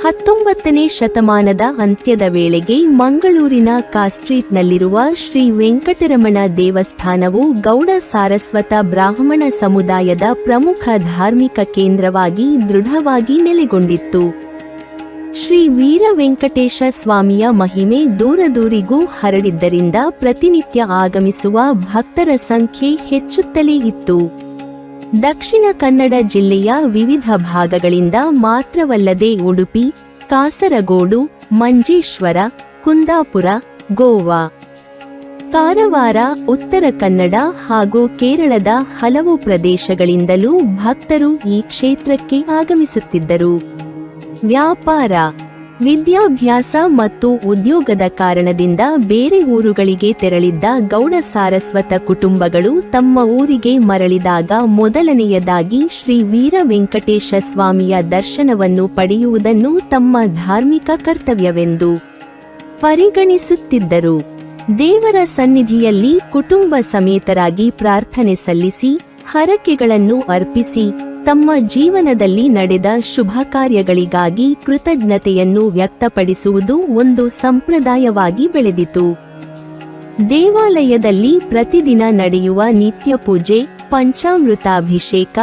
19ನೇ ಶತಮಾನದ ಅಂತ್ಯದ ವೇಳೆಗೆ ಮಂಗಳೂರಿನ ಕಾಸ್ಟ್ರೀಟ್ನಲ್ಲಿರುವ ಶ್ರೀ ವೆಂಕಟರಮಣ ದೇವಸ್ಥಾನವು ಗೌಡ ಸಾರಸ್ವತ ಬ್ರಾಹ್ಮಣ ಸಮುದಾಯದ ಪ್ರಮುಖ ಧಾರ್ಮಿಕ ಕೇಂದ್ರವಾಗಿ ದೃಢವಾಗಿ ನೆಲೆಗೊಂಡಿತ್ತು. ಶ್ರೀ ವೀರ ವೆಂಕಟೇಶ ಸ್ವಾಮಿಯ ಮಹಿಮೆ ದೂರದೂರಿಗೂ ಹರಡಿದ್ದರಿಂದ ಪ್ರತಿನಿತ್ಯ ಆಗಮಿಸುವ ಭಕ್ತರ ಸಂಖ್ಯೆ ಹೆಚ್ಚುತ್ತಲೇ ಇತ್ತು. ದಕ್ಷಿಣ ಕನ್ನಡ ಜಿಲ್ಲೆಯ ವಿವಿಧ ಭಾಗಗಳಿಂದ ಮಾತ್ರವಲ್ಲದೆ ಉಡುಪಿ, ಕಾಸರಗೋಡು, ಮಂಜೇಶ್ವರ, ಕುಂದಾಪುರ, ಗೋವಾ, ಕಾರವಾರ, ಉತ್ತರ ಕನ್ನಡ ಹಾಗೂ ಕೇರಳದ ಹಲವು ಪ್ರದೇಶಗಳಿಂದಲೂ ಭಕ್ತರು ಈ ಕ್ಷೇತ್ರಕ್ಕೆ ಆಗಮಿಸುತ್ತಿದ್ದರು. ವ್ಯಾಪಾರ, ವಿದ್ಯಾಭ್ಯಾಸ ಮತ್ತು ಉದ್ಯೋಗದ ಕಾರಣದಿಂದ ಬೇರೆ ಊರುಗಳಿಗೆ ತೆರಳಿದ್ದ ಗೌಡ ಸಾರಸ್ವತ ಕುಟುಂಬಗಳು ತಮ್ಮ ಊರಿಗೆ ಮರಳಿದಾಗ ಮೊದಲನೆಯದಾಗಿ ಶ್ರೀ ವೀರ ವೆಂಕಟೇಶ ಸ್ವಾಮಿಯ ದರ್ಶನವನ್ನು ಪಡೆಯುವುದನ್ನು ತಮ್ಮ ಧಾರ್ಮಿಕ ಕರ್ತವ್ಯವೆಂದು ಪರಿಗಣಿಸುತ್ತಿದ್ದರು. ದೇವರ ಸನ್ನಿಧಿಯಲ್ಲಿ ಕುಟುಂಬ ಸಮೇತರಾಗಿ ಪ್ರಾರ್ಥನೆ ಸಲ್ಲಿಸಿ, ಹರಕೆಗಳನ್ನು ಅರ್ಪಿಸಿ, ತಮ್ಮ ಜೀವನದಲ್ಲಿ ನಡೆದ ಶುಭ ಕಾರ್ಯಗಳಿಗಾಗಿ ಕೃತಜ್ಞತೆಯನ್ನು ವ್ಯಕ್ತಪಡಿಸುವುದು ಒಂದು ಸಂಪ್ರದಾಯವಾಗಿ ಬೆಳೆದಿತು. ದೇವಾಲಯದಲ್ಲಿ ಪ್ರತಿದಿನ ನಡೆಯುವ ನಿತ್ಯ ಪೂಜೆ, ಪಂಚಾಮೃತಾಭಿಷೇಕ,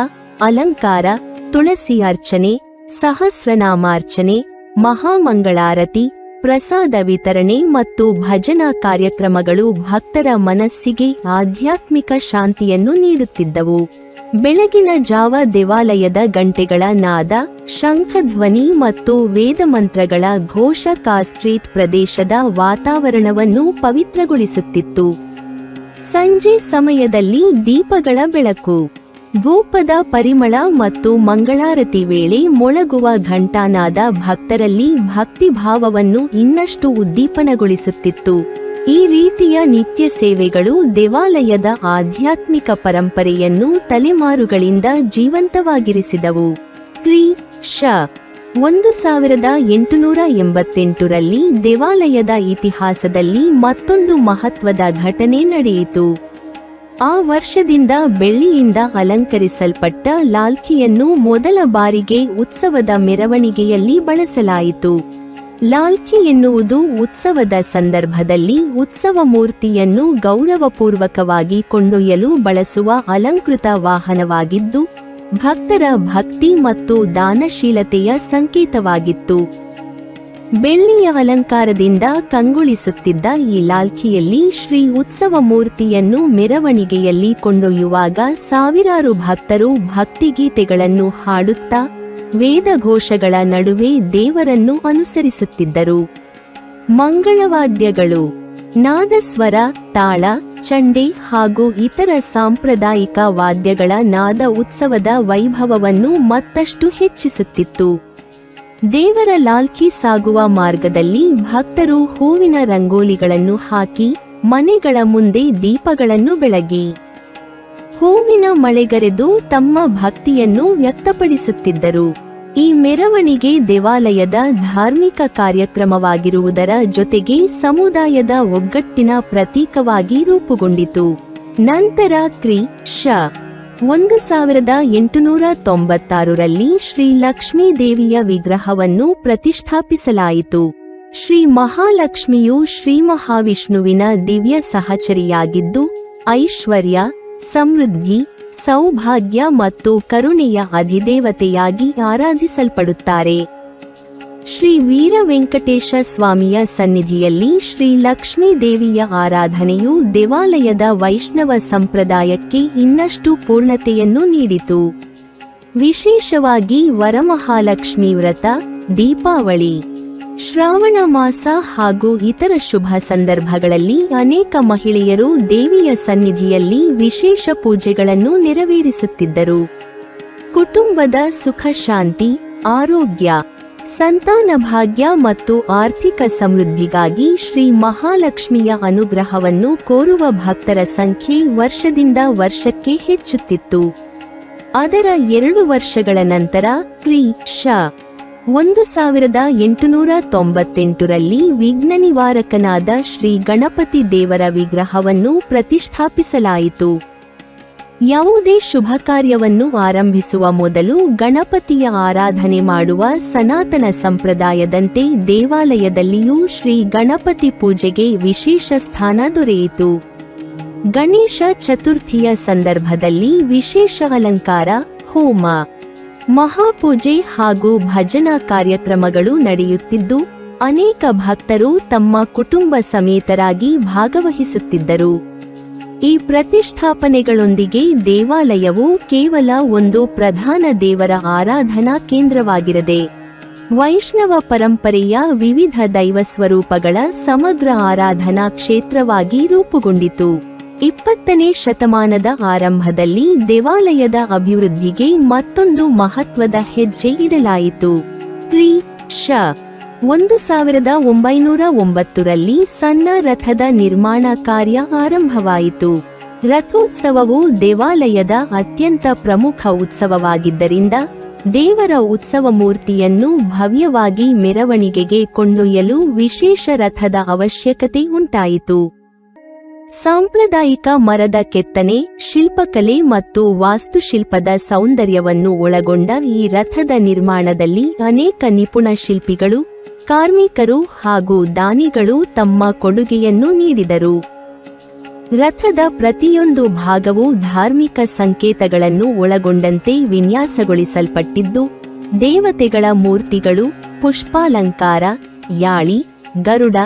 ಅಲಂಕಾರ, ತುಳಸಿ ಅರ್ಚನೆ, ಸಹಸ್ರನಾಮಾರ್ಚನೆ, ಮಹಾಮಂಗಳಾರತಿ, ಪ್ರಸಾದ ವಿತರಣೆ ಮತ್ತು ಭಜನಾ ಕಾರ್ಯಕ್ರಮಗಳು ಭಕ್ತರ ಮನಸ್ಸಿಗೆ ಆಧ್ಯಾತ್ಮಿಕ ಶಾಂತಿಯನ್ನು ನೀಡುತ್ತಿದ್ದವು. ಬೆಳಗಿನ ಜಾವ ದೇವಾಲಯದ ಗಂಟೆಗಳ ನಾದ, ಶಂಖಧ್ವನಿ ಮತ್ತು ವೇದಮಂತ್ರಗಳ ಘೋಷ ಕಾಸ್ಟ್ರೀಟ್ ಪ್ರದೇಶದ ವಾತಾವರಣವನ್ನು ಪವಿತ್ರಗೊಳಿಸುತ್ತಿತ್ತು. ಸಂಜೆ ಸಮಯದಲ್ಲಿ ದೀಪಗಳ ಬೆಳಕು, ಧೂಪದ ಪರಿಮಳ ಮತ್ತು ಮಂಗಳಾರತಿ ವೇಳೆ ಮೊಳಗುವ ಘಂಟಾನಾದ ಭಕ್ತರಲ್ಲಿ ಭಕ್ತಿಭಾವವನ್ನು ಇನ್ನಷ್ಟು ಉದ್ದೀಪನಗೊಳಿಸುತ್ತಿತ್ತು. ಈ ರೀತಿಯ ನಿತ್ಯ ಸೇವೆಗಳು ದೇವಾಲಯದ ಆಧ್ಯಾತ್ಮಿಕ ಪರಂಪರೆಯನ್ನು ತಲೆಮಾರುಗಳಿಂದ ಜೀವಂತವಾಗಿರಿಸಿದವು. ಕ್ರಿ. ಶ. 1888ರಲ್ಲಿ ದೇವಾಲಯದ ಇತಿಹಾಸದಲ್ಲಿ ಮತ್ತೊಂದು ಮಹತ್ವದ ಘಟನೆ ನಡೆಯಿತು. ಆ ವರ್ಷದಿಂದ ಬೆಳ್ಳಿಯಿಂದ ಅಲಂಕರಿಸಲ್ಪಟ್ಟ ಲಾಲ್ಕಿಯನ್ನು ಮೊದಲ ಬಾರಿಗೆ ಉತ್ಸವದ ಮೆರವಣಿಗೆಯಲ್ಲಿ ಬಳಸಲಾಯಿತು. ಲಾಲ್ಕಿ ಎನ್ನುವುದು ಉತ್ಸವದ ಸಂದರ್ಭದಲ್ಲಿ ಉತ್ಸವ ಮೂರ್ತಿಯನ್ನು ಗೌರವಪೂರ್ವಕವಾಗಿ ಕೊಂಡೊಯ್ಯಲು ಬಳಸುವ ಅಲಂಕೃತ ವಾಹನವಾಗಿದ್ದು, ಭಕ್ತರ ಭಕ್ತಿ ಮತ್ತು ದಾನಶೀಲತೆಯ ಸಂಕೇತವಾಗಿತ್ತು. ಬೆಳ್ಳಿಯ ಅಲಂಕಾರದಿಂದ ಕಂಗೊಳಿಸುತ್ತಿದ್ದ ಈ ಲಾಲ್ಕಿಯಲ್ಲಿ ಶ್ರೀ ಉತ್ಸವ ಮೂರ್ತಿಯನ್ನು ಮೆರವಣಿಗೆಯಲ್ಲಿ ಕೊಂಡೊಯ್ಯುವಾಗ ಸಾವಿರಾರು ಭಕ್ತರು ಭಕ್ತಿಗೀತೆಗಳನ್ನು ಹಾಡುತ್ತಾ ವೇದಘೋಷಗಳ ನಡುವೆ ದೇವರನ್ನು ಅನುಸರಿಸುತ್ತಿದ್ದರು. ಮಂಗಳವಾದ್ಯಗಳು, ನಾದಸ್ವರ, ತಾಳ, ಚಂಡೆ ಹಾಗೂ ಇತರ ಸಾಂಪ್ರದಾಯಿಕ ವಾದ್ಯಗಳ ನಾದ ಉತ್ಸವದ ವೈಭವವನ್ನು ಮತ್ತಷ್ಟು ಹೆಚ್ಚಿಸುತ್ತಿತ್ತು. ದೇವರ ಲಾಲ್ಕಿ ಸಾಗುವ ಮಾರ್ಗದಲ್ಲಿ ಭಕ್ತರು ಹೂವಿನ ರಂಗೋಲಿಗಳನ್ನು ಹಾಕಿ ಮನೆಗಳ ಮುಂದೆ ದೀಪಗಳನ್ನು ಬೆಳಗಿ ಹೂವಿನ ಮಳೆಗರೆದು ತಮ್ಮ ಭಕ್ತಿಯನ್ನು ವ್ಯಕ್ತಪಡಿಸುತ್ತಿದ್ದರು. ಈ ಮೆರವಣಿಗೆ ದೇವಾಲಯದ ಧಾರ್ಮಿಕ ಕಾರ್ಯಕ್ರಮವಾಗಿರುವುದರ ಜೊತೆಗೆ ಸಮುದಾಯದ ಒಗ್ಗಟ್ಟಿನ ಪ್ರತೀಕವಾಗಿ ರೂಪುಗೊಂಡಿತು. ನಂತರ ಕ್ರಿ. ಶ. 1896ರಲ್ಲಿ ಶ್ರೀ ಲಕ್ಷ್ಮೀ ದೇವಿಯ ವಿಗ್ರಹವನ್ನು ಪ್ರತಿಷ್ಠಾಪಿಸಲಾಯಿತು. ಶ್ರೀ ಮಹಾಲಕ್ಷ್ಮಿಯು ಶ್ರೀ ಮಹಾವಿಷ್ಣುವಿನ ದಿವ್ಯ ಸಹಚರಿಯಾಗಿದ್ದು, ಐಶ್ವರ್ಯ, ಸಮೃದ್ಧಿ, ಸೌಭಾಗ್ಯ ಮತ್ತು ಕರುಣೆಯ ಅಧಿದೇವತೆಯಾಗಿ ಆರಾಧಿಸಲ್ಪಡುತ್ತಾರೆ. ಶ್ರೀ ವೀರ ವೆಂಕಟೇಶ ಸ್ವಾಮಿಯ ಸನ್ನಿಧಿಯಲ್ಲಿ ಶ್ರೀ ಲಕ್ಷ್ಮೀ ದೇವಿಯ ಆರಾಧನೆಯು ದೇವಾಲಯದ ವೈಷ್ಣವ ಸಂಪ್ರದಾಯಕ್ಕೆ ಇನ್ನಷ್ಟು ಪೂರ್ಣತೆಯನ್ನು ನೀಡಿತು. ವಿಶೇಷವಾಗಿ ವರಮಹಾಲಕ್ಷ್ಮೀ ವ್ರತ, ದೀಪಾವಳಿ, ಶ್ರಾವಣ ಮಾಸ ಹಾಗೂ ಇತರ ಶುಭ ಸಂದರ್ಭಗಳಲ್ಲಿ ಅನೇಕ ಮಹಿಳೆಯರು ದೇವಿಯ ಸನ್ನಿಧಿಯಲ್ಲಿ ವಿಶೇಷ ಪೂಜೆಗಳನ್ನು ನೆರವೇರಿಸುತ್ತಿದ್ದರು. ಕುಟುಂಬದ ಸುಖ ಶಾಂತಿ, ಆರೋಗ್ಯ, ಸಂತಾನ ಭಾಗ್ಯ ಮತ್ತು ಆರ್ಥಿಕ ಸಮೃದ್ಧಿಗಾಗಿ ಶ್ರೀ ಮಹಾಲಕ್ಷ್ಮಿಯ ಅನುಗ್ರಹವನ್ನು ಕೋರುವ ಭಕ್ತರ ಸಂಖ್ಯೆ ವರ್ಷದಿಂದ ವರ್ಷಕ್ಕೆ ಹೆಚ್ಚುತ್ತಿತ್ತು. ಅದರ 2 ವರ್ಷಗಳ ನಂತರ ಕ್ರಿ. ಶ. 1898ರಲ್ಲಿ ವಿಘ್ನ ನಿವಾರಕನಾದ ಶ್ರೀ ಗಣಪತಿ ದೇವರ ವಿಗ್ರಹವನ್ನು ಪ್ರತಿಷ್ಠಾಪಿಸಲಾಯಿತು. ಯಾವುದೇ ಶುಭ ಕಾರ್ಯವನ್ನು ಆರಂಭಿಸುವ ಮೊದಲು ಗಣಪತಿಯ ಆರಾಧನೆ ಮಾಡುವ ಸನಾತನ ಸಂಪ್ರದಾಯದಂತೆ ದೇವಾಲಯದಲ್ಲಿಯೂ ಶ್ರೀ ಗಣಪತಿ ಪೂಜೆಗೆ ವಿಶೇಷ ಸ್ಥಾನ ದೊರೆಯಿತು. ಗಣೇಶ ಚತುರ್ಥಿಯ ಸಂದರ್ಭದಲ್ಲಿ ವಿಶೇಷ ಅಲಂಕಾರ, ಹೋಮ, ಮಹಾಪೂಜೆ ಹಾಗೂ ಭಜನಾ ಕಾರ್ಯಕ್ರಮಗಳು ನಡೆಯುತ್ತಿದ್ದು, ಅನೇಕ ಭಕ್ತರು ತಮ್ಮ ಕುಟುಂಬ ಸಮೇತರಾಗಿ ಭಾಗವಹಿಸುತ್ತಿದ್ದರು. ಈ ಪ್ರತಿಷ್ಠಾಪನೆಗಳೊಂದಿಗೆ ದೇವಾಲಯವು ಕೇವಲ ಒಂದು ಪ್ರಧಾನ ದೇವರ ಆರಾಧನಾ ಕೇಂದ್ರವಾಗಿರದೆ, ವೈಷ್ಣವ ಪರಂಪರೆಯ ವಿವಿಧ ದೈವ ಸ್ವರೂಪಗಳ ಸಮಗ್ರ ಆರಾಧನಾ ಕ್ಷೇತ್ರವಾಗಿ ರೂಪುಗೊಂಡಿತು. 20ನೇ ಶತಮಾನದ ಆರಂಭದಲ್ಲಿ ದೇವಾಲಯದ ಅಭಿವೃದ್ಧಿಗೆ ಮತ್ತೊಂದು ಮಹತ್ವದ ಹೆಜ್ಜೆ ಇಡಲಾಯಿತು. ಕ್ರಿ. ಶ. 1909ರಲ್ಲಿ ಸಣ್ಣ ರಥದ ನಿರ್ಮಾಣ ಕಾರ್ಯ ಆರಂಭವಾಯಿತು. ರಥೋತ್ಸವವು ದೇವಾಲಯದ ಅತ್ಯಂತ ಪ್ರಮುಖ ಉತ್ಸವವಾಗಿದ್ದರಿಂದ ದೇವರ ಉತ್ಸವ ಮೂರ್ತಿಯನ್ನು ಭವ್ಯವಾಗಿ ಮೆರವಣಿಗೆಗೆ ಕೊಂಡೊಯ್ಯಲು ವಿಶೇಷ ರಥದ ಅವಶ್ಯಕತೆ ಉಂಟಾಯಿತು. ಸಾಂಪ್ರದಾಯಿಕ ಮರದ ಕೆತ್ತನೆ, ಶಿಲ್ಪಕಲೆ ಮತ್ತು ವಾಸ್ತುಶಿಲ್ಪದ ಸೌಂದರ್ಯವನ್ನು ಒಳಗೊಂಡ ಈ ರಥದ ನಿರ್ಮಾಣದಲ್ಲಿ ಅನೇಕ ನಿಪುಣ ಶಿಲ್ಪಿಗಳು, ಕಾರ್ಮಿಕರು ಹಾಗೂ ದಾನಿಗಳು ತಮ್ಮ ಕೊಡುಗೆಯನ್ನು ನೀಡಿದರು. ರಥದ ಪ್ರತಿಯೊಂದು ಭಾಗವು ಧಾರ್ಮಿಕ ಸಂಕೇತಗಳನ್ನು ಒಳಗೊಂಡಂತೆ ವಿನ್ಯಾಸಗೊಳಿಸಲ್ಪಟ್ಟಿದ್ದು, ದೇವತೆಗಳ ಮೂರ್ತಿಗಳು, ಪುಷ್ಪಾಲಂಕಾರ, ಯಾಳಿ, ಗರುಡ,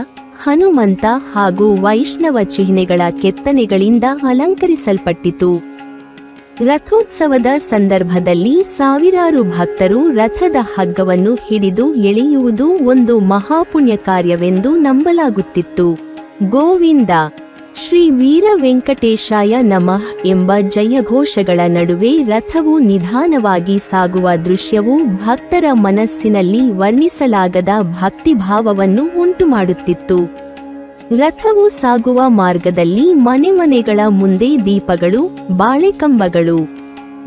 ಹನುಮಂತ ಹಾಗೂ ವೈಷ್ಣವ ಚಿಹ್ನೆಗಳ ಕೆತ್ತನೆಗಳಿಂದ ಅಲಂಕರಿಸಲ್ಪಟ್ಟಿತು. ರಥೋತ್ಸವದ ಸಂದರ್ಭದಲ್ಲಿ ಸಾವಿರಾರು ಭಕ್ತರು ರಥದ ಹಗ್ಗವನ್ನು ಹಿಡಿದು ಎಳೆಯುವುದು ಒಂದು ಮಹಾಪುಣ್ಯ ಕಾರ್ಯವೆಂದು ನಂಬಲಾಗುತ್ತಿತ್ತು. ಗೋವಿಂದ ಶ್ರೀ ವೀರ ವೆಂಕಟೇಶಾಯ ನಮಃ ಎಂಬ ಜಯಘೋಷಗಳ ನಡುವೆ ರಥವು ನಿಧಾನವಾಗಿ ಸಾಗುವ ದೃಶ್ಯವು ಭಕ್ತರ ಮನಸ್ಸಿನಲ್ಲಿ ವರ್ಣಿಸಲಾಗದ ಭಕ್ತಿಭಾವವನ್ನು ಉಂಟುಮಾಡುತ್ತಿತ್ತು. ರಥವು ಸಾಗುವ ಮಾರ್ಗದಲ್ಲಿ ಮನೆಗಳ ಮುಂದೆ ದೀಪಗಳು, ಬಾಳೆಕಂಬಗಳು,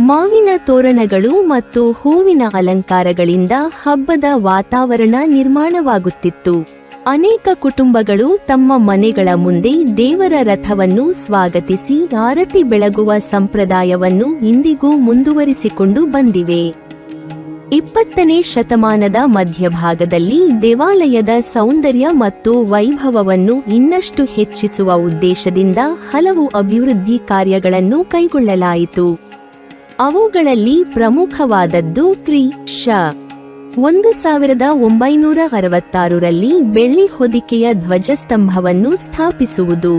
ಮಾವಿನ ತೋರಣಗಳು ಮತ್ತು ಹೂವಿನ ಅಲಂಕಾರಗಳಿಂದ ಹಬ್ಬದ ವಾತಾವರಣ ನಿರ್ಮಾಣವಾಗುತ್ತಿತ್ತು. ಅನೇಕ ಕುಟುಂಬಗಳು ತಮ್ಮ ಮನೆಗಳ ಮುಂದೆ ದೇವರ ರಥವನ್ನು ಸ್ವಾಗತಿಸಿ ಆರತಿ ಬೆಳಗುವ ಸಂಪ್ರದಾಯವನ್ನು ಇಂದಿಗೂ ಮುಂದುವರಿಸಿಕೊಂಡು ಬಂದಿವೆ. 20ನೇ ಶತಮಾನದ ಮಧ್ಯಭಾಗದಲ್ಲಿ ದೇವಾಲಯದ ಸೌಂದರ್ಯ ಮತ್ತು ವೈಭವವನ್ನು ಇನ್ನಷ್ಟು ಹೆಚ್ಚಿಸುವ ಉದ್ದೇಶದಿಂದ ಹಲವು ಅಭಿವೃದ್ಧಿ ಕಾರ್ಯಗಳನ್ನು ಕೈಗೊಳ್ಳಲಾಯಿತು. ಅವುಗಳಲ್ಲಿ ಪ್ರಮುಖವಾದದ್ದು ಕ್ರಿ. ಶ. 1966ರಲ್ಲಿ ಬೆಳ್ಳಿ ಹೊದಿಕೆಯ ಧ್ವಜಸ್ತಂಭವನ್ನು ಸ್ಥಾಪಿಸುವುದು.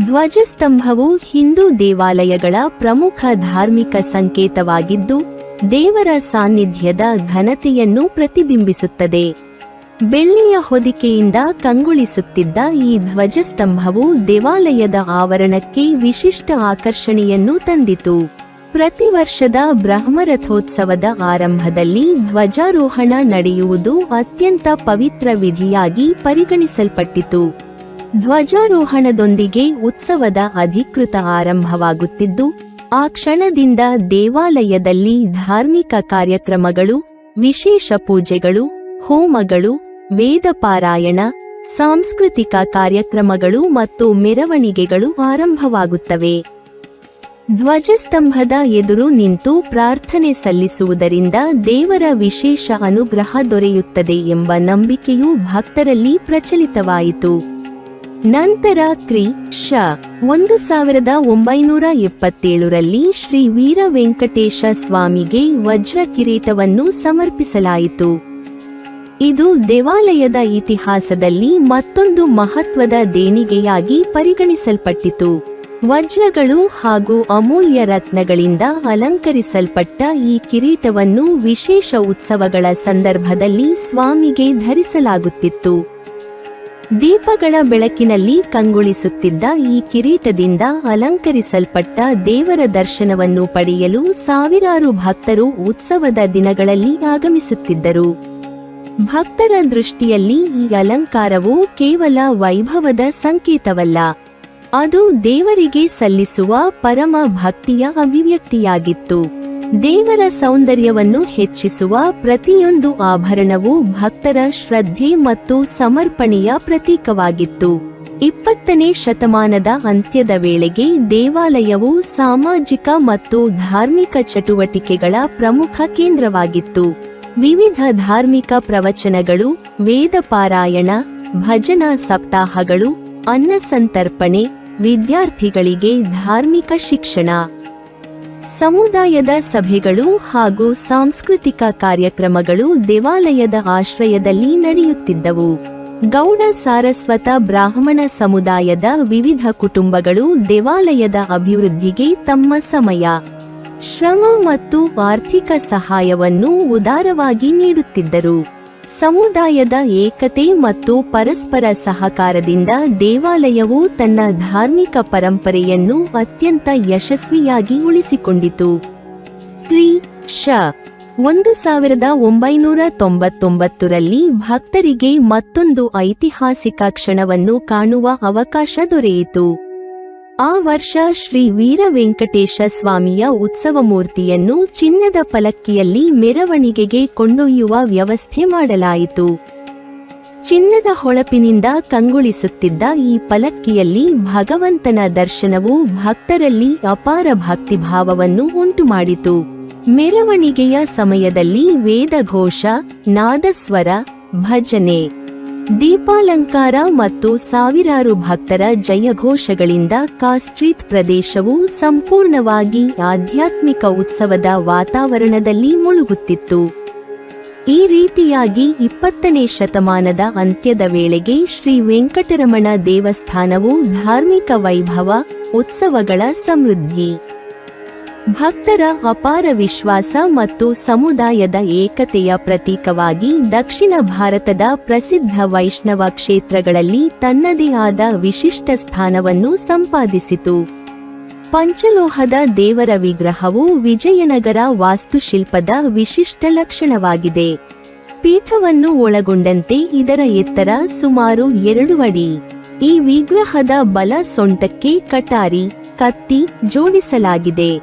ಧ್ವಜಸ್ತಂಭವು ಹಿಂದೂ ದೇವಾಲಯಗಳ ಪ್ರಮುಖ ಧಾರ್ಮಿಕ ಸಂಕೇತವಾಗಿದ್ದು, ದೇವರ ಸಾನ್ನಿಧ್ಯದ ಘನತೆಯನ್ನು ಪ್ರತಿಬಿಂಬಿಸುತ್ತದೆ. ಬೆಳ್ಳಿಯ ಹೊದಿಕೆಯಿಂದ ಕಂಗೊಳಿಸುತ್ತಿದ್ದ ಈ ಧ್ವಜಸ್ತಂಭವು ದೇವಾಲಯದ ಆವರಣಕ್ಕೆ ವಿಶಿಷ್ಟ ಆಕರ್ಷಣೆಯನ್ನು ತಂದಿತು. ಪ್ರತಿ ವರ್ಷದ ಬ್ರಹ್ಮರಥೋತ್ಸವದ ಆರಂಭದಲ್ಲಿ ಧ್ವಜಾರೋಹಣ ನಡೆಯುವುದು ಅತ್ಯಂತ ಪವಿತ್ರ ವಿಧಿಯಾಗಿ ಪರಿಗಣಿಸಲ್ಪಟ್ಟಿತು. ಧ್ವಜಾರೋಹಣದೊಂದಿಗೆ ಉತ್ಸವದ ಅಧಿಕೃತ ಆರಂಭವಾಗುತ್ತಿದ್ದು, ಆ ಕ್ಷಣದಿಂದ ದೇವಾಲಯದಲ್ಲಿ ಧಾರ್ಮಿಕ ಕಾರ್ಯಕ್ರಮಗಳು, ವಿಶೇಷ ಪೂಜೆಗಳು, ಹೋಮಗಳು, ವೇದ ಪಾರಾಯಣ, ಸಾಂಸ್ಕೃತಿಕ ಕಾರ್ಯಕ್ರಮಗಳು ಮತ್ತು ಮೆರವಣಿಗೆಗಳು ಆರಂಭವಾಗುತ್ತವೆ. ಧ್ವಜಸ್ತಂಭದ ಎದುರು ನಿಂತು ಪ್ರಾರ್ಥನೆ ಸಲ್ಲಿಸುವುದರಿಂದ ದೇವರ ವಿಶೇಷ ಅನುಗ್ರಹ ದೊರೆಯುತ್ತದೆ ಎಂಬ ನಂಬಿಕೆಯು ಭಕ್ತರಲ್ಲಿ ಪ್ರಚಲಿತವಾಯಿತು. ನಂತರ ಕ್ರಿ. ಶ. 1977ರಲ್ಲಿ ಶ್ರೀ ವೀರ ವೆಂಕಟೇಶ ಸ್ವಾಮಿಗೆ ವಜ್ರ ಕಿರೀಟವನ್ನು ಸಮರ್ಪಿಸಲಾಯಿತು. ಇದು ದೇವಾಲಯದ ಇತಿಹಾಸದಲ್ಲಿ ಮತ್ತೊಂದು ಮಹತ್ವದ ದೇಣಿಗೆಯಾಗಿ ಪರಿಗಣಿಸಲ್ಪಟ್ಟಿತು. ವಜ್ರಗಳು ಹಾಗೂ ಅಮೂಲ್ಯ ರತ್ನಗಳಿಂದ ಅಲಂಕರಿಸಲ್ಪಟ್ಟ ಈ ಕಿರೀಟವನ್ನು ವಿಶೇಷ ಉತ್ಸವಗಳ ಸಂದರ್ಭದಲ್ಲಿ ಸ್ವಾಮಿಗೆ ಧರಿಸಲಾಗುತ್ತಿತ್ತು. ದೀಪಗಳ ಬೆಳಕಿನಲ್ಲಿ ಕಂಗೊಳಿಸುತ್ತಿದ್ದ ಈ ಕಿರೀಟದಿಂದ ಅಲಂಕರಿಸಲ್ಪಟ್ಟ ದೇವರ ದರ್ಶನವನ್ನು ಪಡೆಯಲು ಸಾವಿರಾರು ಭಕ್ತರು ಉತ್ಸವದ ದಿನಗಳಲ್ಲಿ ಆಗಮಿಸುತ್ತಿದ್ದರು. ಭಕ್ತರ ದೃಷ್ಟಿಯಲ್ಲಿ ಈ ಅಲಂಕಾರವು ಕೇವಲ ವೈಭವದ ಸಂಕೇತವಲ್ಲ, ಅದು ದೇವರಿಗೆ ಸಲ್ಲಿಸುವ ಪರಮ ಭಕ್ತಿಯ ಅಭಿವ್ಯಕ್ತಿಯಾಗಿತ್ತು. ದೇವರ ಸೌಂದರ್ಯವನ್ನು ಹೆಚ್ಚಿಸುವ ಪ್ರತಿಯೊಂದು ಆಭರಣವೂ ಭಕ್ತರ ಶ್ರದ್ಧೆ ಮತ್ತು ಸಮರ್ಪಣೆಯ ಪ್ರತೀಕವಾಗಿತ್ತು. 20ನೇ ಶತಮಾನದ ಅಂತ್ಯದ ವೇಳೆಗೆ ದೇವಾಲಯವು ಸಾಮಾಜಿಕ ಮತ್ತು ಧಾರ್ಮಿಕ ಚಟುವಟಿಕೆಗಳ ಪ್ರಮುಖ ಕೇಂದ್ರವಾಗಿತ್ತು. ವಿವಿಧ ಧಾರ್ಮಿಕ ಪ್ರವಚನಗಳು, ವೇದ ಪಾರಾಯಣ, ಭಜನಾ ಸಪ್ತಾಹಗಳು, ಅನ್ನ ಸಂತರ್ಪಣೆ, ವಿದ್ಯಾರ್ಥಿಗಳಿಗೆ ಧಾರ್ಮಿಕ ಶಿಕ್ಷಣ, ಸಮುದಾಯದ ಸಭೆಗಳು ಹಾಗೂ ಸಾಂಸ್ಕೃತಿಕ ಕಾರ್ಯಕ್ರಮಗಳು ದೇವಾಲಯದ ಆಶ್ರಯದಲ್ಲಿ ನಡೆಯುತ್ತಿದ್ದವು. ಗೌಡ ಸಾರಸ್ವತ ಬ್ರಾಹ್ಮಣ ಸಮುದಾಯದ ವಿವಿಧ ಕುಟುಂಬಗಳು ದೇವಾಲಯದ ಅಭಿವೃದ್ಧಿಗೆ ತಮ್ಮ ಸಮಯ, ಶ್ರಮ ಮತ್ತು ಆರ್ಥಿಕ ಸಹಾಯವನ್ನು ಉದಾರವಾಗಿ ನೀಡುತ್ತಿದ್ದರು. ಸಮುದಾಯದ ಏಕತೆ ಮತ್ತು ಪರಸ್ಪರ ಸಹಕಾರದಿಂದ ದೇವಾಲಯವು ತನ್ನ ಧಾರ್ಮಿಕ ಪರಂಪರೆಯನ್ನು ಅತ್ಯಂತ ಯಶಸ್ವಿಯಾಗಿ ಉಳಿಸಿಕೊಂಡಿತು. ಕ್ರಿ. ಶ. 1999ರಲ್ಲಿ ಭಕ್ತರಿಗೆ ಮತ್ತೊಂದು ಐತಿಹಾಸಿಕ ಕ್ಷಣವನ್ನು ಕಾಣುವ ಅವಕಾಶ ದೊರೆಯಿತು. ಆ ವರ್ಷ ಶ್ರೀ ವೀರ ವೆಂಕಟೇಶ ಸ್ವಾಮಿಯ ಉತ್ಸವ ಮೂರ್ತಿಯನ್ನು ಚಿನ್ನದ ಪಲ್ಲಕ್ಕಿಯಲ್ಲಿ ಮೆರವಣಿಗೆಗೆ ಕೊಂಡೊಯ್ಯುವ ವ್ಯವಸ್ಥೆ ಮಾಡಲಾಯಿತು. ಚಿನ್ನದ ಹೊಳಪಿನಿಂದ ಕಂಗೊಳಿಸುತ್ತಿದ್ದ ಈ ಪಲ್ಲಕ್ಕಿಯಲ್ಲಿ ಭಗವಂತನ ದರ್ಶನವು ಭಕ್ತರಲ್ಲಿ ಅಪಾರ ಭಕ್ತಿಭಾವವನ್ನು ಉಂಟುಮಾಡಿತು. ಮೆರವಣಿಗೆಯ ಸಮಯದಲ್ಲಿ ವೇದಘೋಷ, ನಾದಸ್ವರ, ಭಜನೆ, ದೀಪಾಲಂಕಾರ ಮತ್ತು ಸಾವಿರಾರು ಭಕ್ತರ ಜಯಘೋಷಗಳಿಂದ ಸ್ಟ್ರೀಟ್ ಪ್ರದೇಶವು ಸಂಪೂರ್ಣವಾಗಿ ಆಧ್ಯಾತ್ಮಿಕ ಉತ್ಸವದ ವಾತಾವರಣದಲ್ಲಿ ಮುಳುಗುತ್ತಿತ್ತು. ಈ ರೀತಿಯಾಗಿ 20ನೇ ಶತಮಾನದ ಅಂತ್ಯದ ವೇಳೆಗೆ ಶ್ರೀ ವೆಂಕಟರಮಣ ದೇವಸ್ಥಾನವು ಧಾರ್ಮಿಕ ವೈಭವ, ಉತ್ಸವಗಳ ಸಮೃದ್ಧಿ ಭಕ್ತರ ಅಪಾರ ವಿಶ್ವಾಸ ಮತ್ತು ಸಮುದಾಯದ ಏಕತೆಯ ಪ್ರತೀಕವಾಗಿ ದಕ್ಷಿಣ ಭಾರತದ ಪ್ರಸಿದ್ಧ ವೈಷ್ಣವ ಕ್ಷೇತ್ರಗಳಲ್ಲಿ ತನ್ನದೇ ಆದ ವಿಶಿಷ್ಟ ಸ್ಥಾನವನ್ನು ಸಂಪಾದಿಸಿತು. ಪಂಚಲೋಹದ ದೇವರ ವಿಗ್ರಹವು ವಿಜಯನಗರ ವಾಸ್ತುಶಿಲ್ಪದ ವಿಶಿಷ್ಟ ಲಕ್ಷಣವಾಗಿದೆ. ಪೀಠವನ್ನು ಒಳಗೊಂಡಂತೆ ಇದರ ಎತ್ತರ ಸುಮಾರು 2 ಅಡಿ. ಈ ವಿಗ್ರಹದ ಬಲ ಸೊಂಟಕ್ಕೆ ಕಟಾರಿ, ಕತ್ತಿ ಜೋಡಿಸಲಾಗಿದೆ.